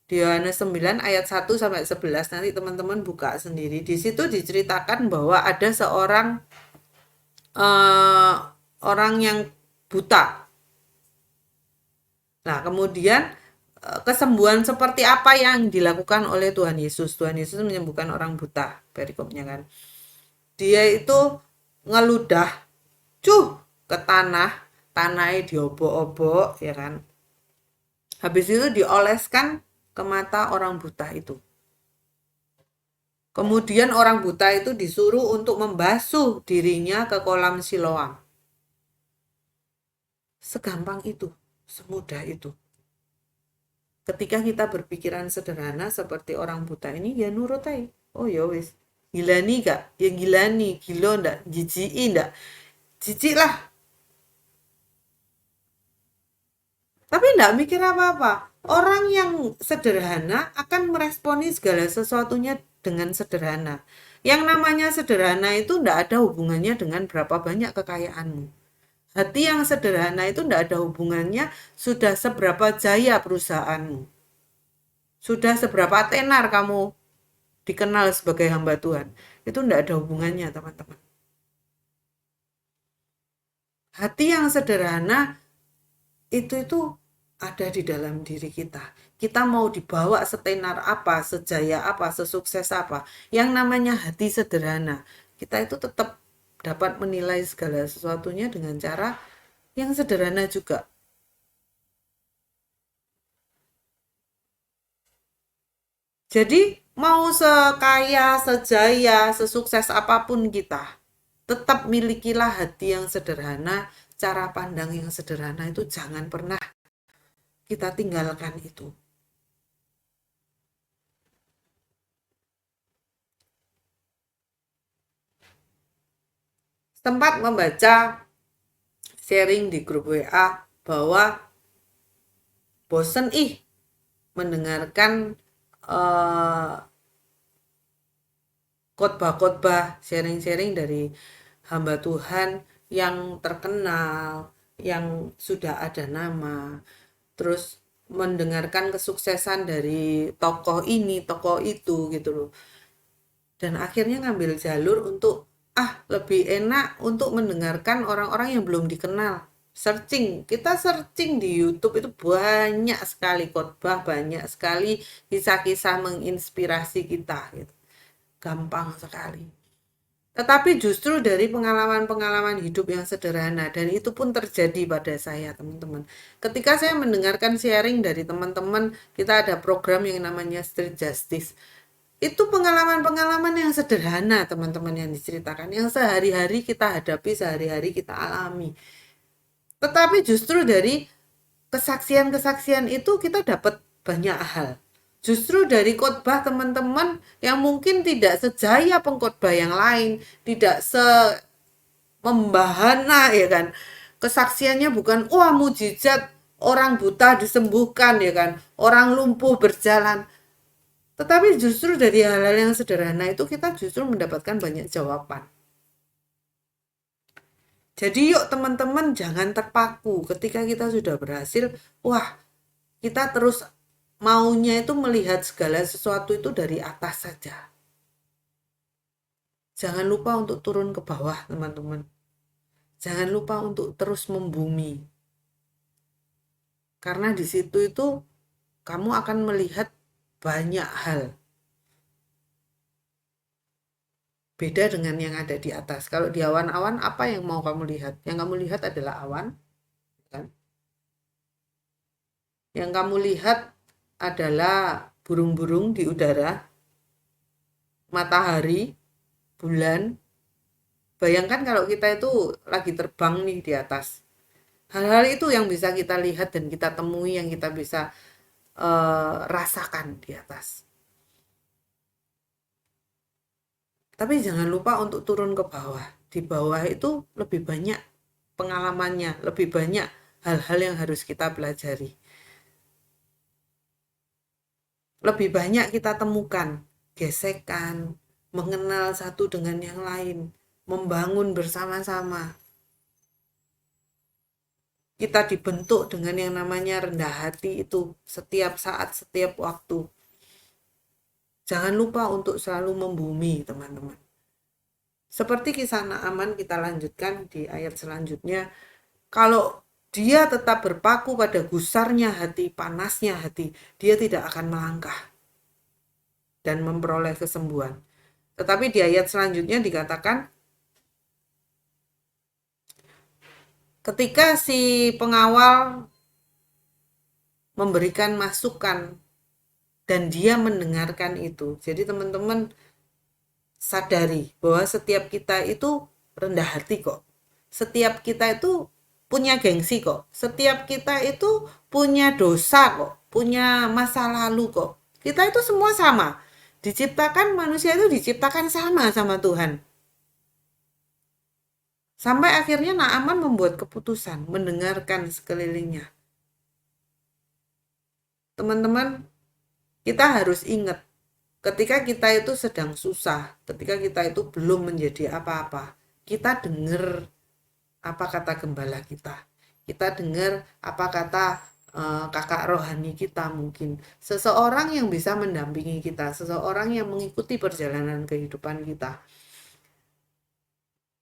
di Yohanes 9 ayat 1 sampai 11 nanti teman-teman buka sendiri. Di situ diceritakan bahwa ada seorang eh, orang yang buta. Nah, kemudian kesembuhan seperti apa yang dilakukan oleh Tuhan Yesus? Tuhan Yesus menyembuhkan orang buta, perikopnya kan. Dia itu ngeludah, ke tanah, tanahnya diobok-obok, ya kan. Habis itu dioleskan ke mata orang buta itu. Kemudian orang buta itu disuruh untuk membasuh dirinya ke kolam Siloam. Segampang itu, semudah itu. Ketika kita berpikiran sederhana seperti orang buta ini, ya nurut aja. Oh ya wis, gilani gak? Ya gilani, gilo ndak, jijiki ndak? Jijik lah, tapi ndak mikir apa-apa. Orang yang sederhana akan meresponi segala sesuatunya dengan sederhana. Yang namanya sederhana itu ndak ada hubungannya dengan berapa banyak kekayaanmu. Hati yang sederhana itu ndak ada hubungannya sudah seberapa jaya perusahaanmu. Sudah seberapa tenar kamu dikenal sebagai hamba Tuhan. Itu ndak ada hubungannya, teman-teman. Hati yang sederhana itu ada di dalam diri kita. Kita mau dibawa setenar apa, sejaya apa, sesukses apa. Yang namanya hati sederhana, kita itu tetap dapat menilai segala sesuatunya dengan cara yang sederhana juga. Jadi mau sekaya, sejaya, sesukses apapun kita, tetap milikilah hati yang sederhana, cara pandang yang sederhana itu jangan pernah kita tinggalkan itu. Sempat membaca sharing di grup WA bahwa bosen mendengarkan eh, khotbah-khotbah, sharing-sharing dari hamba Tuhan yang terkenal, yang sudah ada nama, terus mendengarkan kesuksesan dari tokoh ini, tokoh itu gitu loh. Dan akhirnya ngambil jalur untuk lebih enak untuk mendengarkan orang-orang yang belum dikenal. Searching, kita searching di YouTube itu banyak sekali khotbah, banyak sekali kisah-kisah menginspirasi kita gitu. Gampang sekali. Tetapi justru dari pengalaman-pengalaman hidup yang sederhana, dan itu pun terjadi pada saya, teman-teman. Ketika saya mendengarkan sharing dari teman-teman, kita ada program yang namanya Street Justice. Itu pengalaman-pengalaman yang sederhana, teman-teman, yang diceritakan, yang sehari-hari kita hadapi, sehari-hari kita alami. Tetapi justru dari kesaksian-kesaksian itu kita dapat banyak hal. Justru dari khotbah teman-teman yang mungkin tidak sejaya pengkhotbah yang lain, tidak membahana, ya kan. Kesaksiannya bukan wah mujizat, orang buta disembuhkan, ya kan. Orang lumpuh berjalan. Tetapi justru dari hal-hal yang sederhana itu kita justru mendapatkan banyak jawaban. Jadi yuk teman-teman jangan terpaku ketika kita sudah berhasil, wah kita terus maunya itu melihat segala sesuatu itu dari atas saja. Jangan lupa untuk turun ke bawah, teman-teman. Jangan lupa untuk terus membumi. Karena di situ itu kamu akan melihat banyak hal. Beda dengan yang ada di atas. Kalau di awan-awan, apa yang mau kamu lihat? Yang kamu lihat adalah awan, kan? Yang kamu lihat adalah burung-burung di udara, matahari, bulan. Bayangkan kalau kita itu lagi terbang nih di atas. Hal-hal itu yang bisa kita lihat dan kita temui, yang kita bisa rasakan di atas. Tapi jangan lupa untuk turun ke bawah. Di bawah itu lebih banyak pengalamannya, lebih banyak hal-hal yang harus kita pelajari. Lebih banyak kita temukan gesekan, mengenal satu dengan yang lain, membangun bersama-sama. Kita dibentuk dengan yang namanya rendah hati itu setiap saat, setiap waktu. Jangan lupa untuk selalu membumi, teman-teman. Seperti kisah Naaman, kita lanjutkan di ayat selanjutnya. Kalau dia tetap berpaku pada gusarnya hati, panasnya hati, dia tidak akan melangkah dan memperoleh kesembuhan. Tetapi di ayat selanjutnya dikatakan, ketika si pengawal memberikan masukan dan dia mendengarkan itu. Jadi teman-teman sadari bahwa setiap kita itu rendah hati kok. Setiap kita itu punya gengsi kok. Setiap kita itu punya dosa kok, punya masa lalu kok. Kita itu semua sama. Diciptakan, manusia itu diciptakan sama Tuhan. Sampai akhirnya Naaman membuat keputusan mendengarkan sekelilingnya. Teman-teman, kita harus ingat, ketika kita itu sedang susah, ketika kita itu belum menjadi apa-apa, kita dengar apa kata gembala kita. Kita dengar apa kata kakak rohani kita mungkin. Seseorang yang bisa mendampingi kita, seseorang yang mengikuti perjalanan kehidupan kita.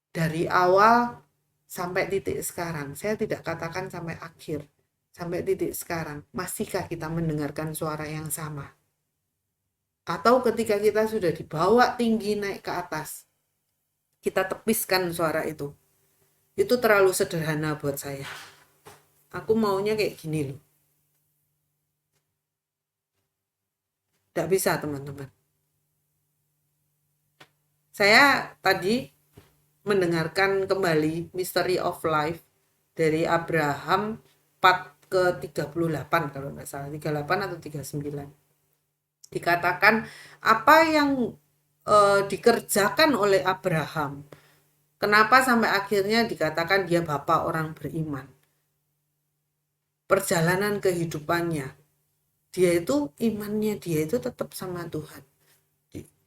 Dari awal sampai titik sekarang, saya tidak katakan sampai akhir, sampai titik sekarang, masihkah kita mendengarkan suara yang sama? Atau ketika kita sudah dibawa tinggi naik ke atas, kita tepiskan suara itu. Itu terlalu sederhana buat saya. Aku maunya kayak gini loh. Tidak bisa teman-teman. Saya tadi mendengarkan kembali Mystery of Life dari Abraham 4 ke 38 kalau nggak salah, 38 atau 39. Dikatakan apa yang dikerjakan oleh Abraham. Kenapa sampai akhirnya dikatakan dia bapak orang beriman? Perjalanan kehidupannya, dia itu imannya dia itu tetap sama Tuhan.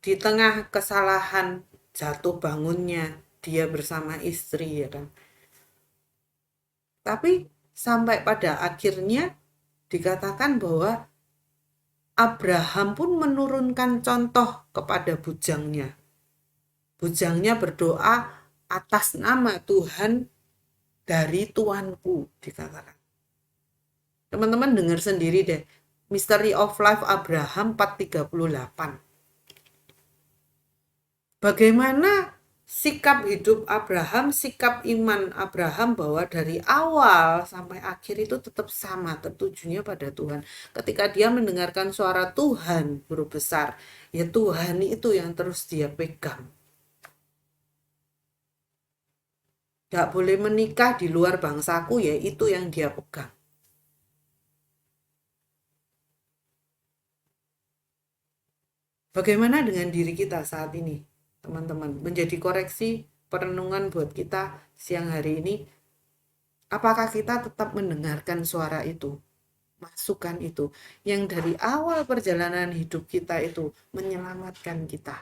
Di tengah kesalahan jatuh bangunnya dia bersama istri ya kan. Tapi sampai pada akhirnya dikatakan bahwa Abraham pun menurunkan contoh kepada bujangnya. Bujangnya berdoa atas nama Tuhan dari tuanku, dikatakan. Teman-teman dengar sendiri deh. Mystery of Life Abraham 4:38. Bagaimana sikap hidup Abraham, sikap iman Abraham bahwa dari awal sampai akhir itu tetap sama, tertujunya pada Tuhan. Ketika dia mendengarkan suara Tuhan huruf besar, ya Tuhan itu yang terus dia pegang. Gak boleh menikah di luar bangsaku, ya itu yang dia pegang. Bagaimana dengan diri kita saat ini, teman-teman? Menjadi koreksi perenungan buat kita siang hari ini. Apakah kita tetap mendengarkan suara itu, masukan itu, yang dari awal perjalanan hidup kita itu menyelamatkan kita?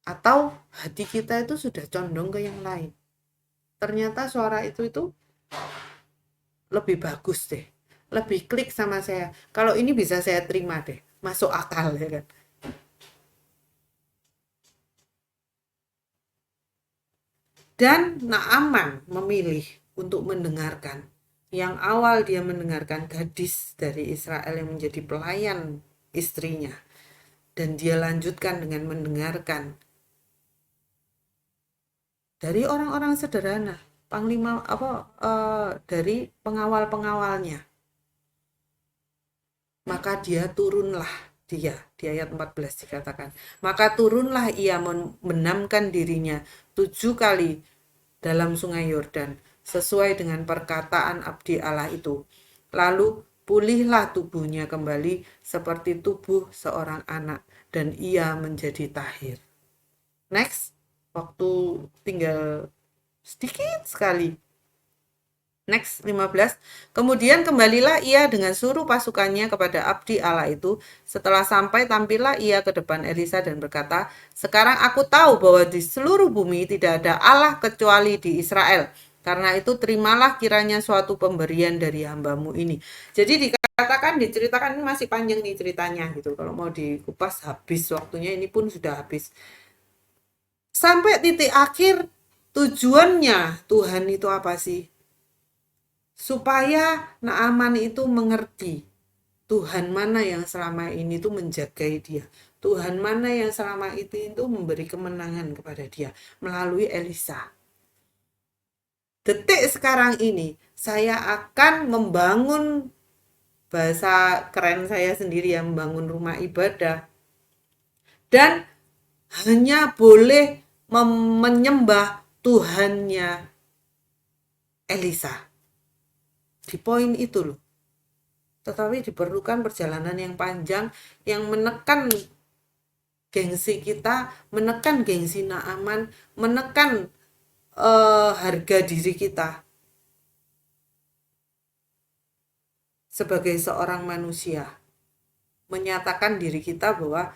Atau hati kita itu sudah condong ke yang lain? Ternyata suara itu lebih bagus deh, lebih klik sama saya. Kalau ini bisa saya terima deh, masuk akal ya kan. Dan Naaman memilih untuk mendengarkan. Yang awal dia mendengarkan gadis dari Israel yang menjadi pelayan istrinya. Dan dia lanjutkan dengan mendengarkan dari orang-orang sederhana, panglima dari pengawal-pengawalnya. Maka dia turunlah dia, di ayat 14 dikatakan, maka turunlah ia membenamkan dirinya 7 kali dalam sungai Yordan, sesuai dengan perkataan abdi Allah itu. Lalu pulihlah tubuhnya kembali seperti tubuh seorang anak, dan ia menjadi tahir. Next, waktu tinggal sedikit sekali. Next, 15. Kemudian kembalilah ia dengan seluruh pasukannya kepada abdi Allah itu. Setelah sampai, tampillah ia ke depan Elisa dan berkata, sekarang aku tahu bahwa di seluruh bumi tidak ada Allah kecuali di Israel. Karena itu terimalah kiranya suatu pemberian dari hambamu ini. Jadi dikatakan, diceritakan, ini masih panjang nih ceritanya gitu. Kalau mau dikupas habis waktunya, ini pun sudah habis. sampai titik akhir tujuannya Tuhan itu apa sih? Supaya Naaman itu mengerti Tuhan mana yang selama ini itu menjagai dia. Tuhan mana yang selama itu memberi kemenangan kepada dia melalui Elisa. Detik sekarang ini saya akan membangun, bahasa keren saya sendiri ya, membangun rumah ibadah. Dan hanya boleh menyembah Tuhannya Elisa. Di poin itu loh. Tetapi diperlukan perjalanan yang panjang yang menekan gengsi kita, menekan gengsi Naaman, menekan harga diri kita sebagai seorang manusia. Menyatakan diri kita bahwa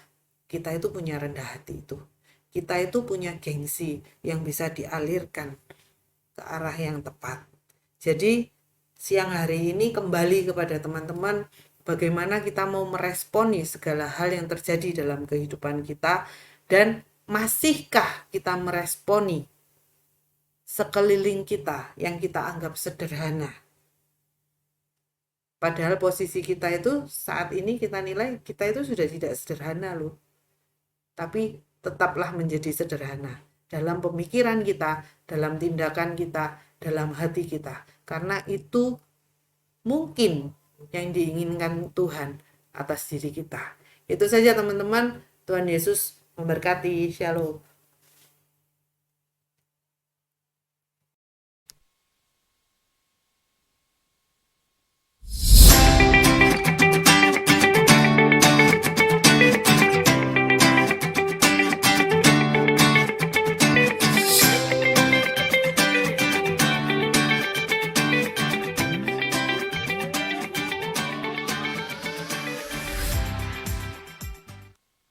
kita itu punya rendah hati itu. Kita itu punya gengsi yang bisa dialirkan ke arah yang tepat. Jadi siang hari ini kembali kepada teman-teman, bagaimana kita mau meresponi segala hal yang terjadi dalam kehidupan kita, dan masihkah kita meresponi sekeliling kita yang kita anggap sederhana. Padahal posisi kita itu saat ini kita nilai kita itu sudah tidak sederhana loh. Tapi tetaplah menjadi sederhana dalam pemikiran kita, dalam tindakan kita, dalam hati kita. Karena itu mungkin yang diinginkan Tuhan atas diri kita. Itu saja teman-teman. Tuhan Yesus memberkati. Shalom.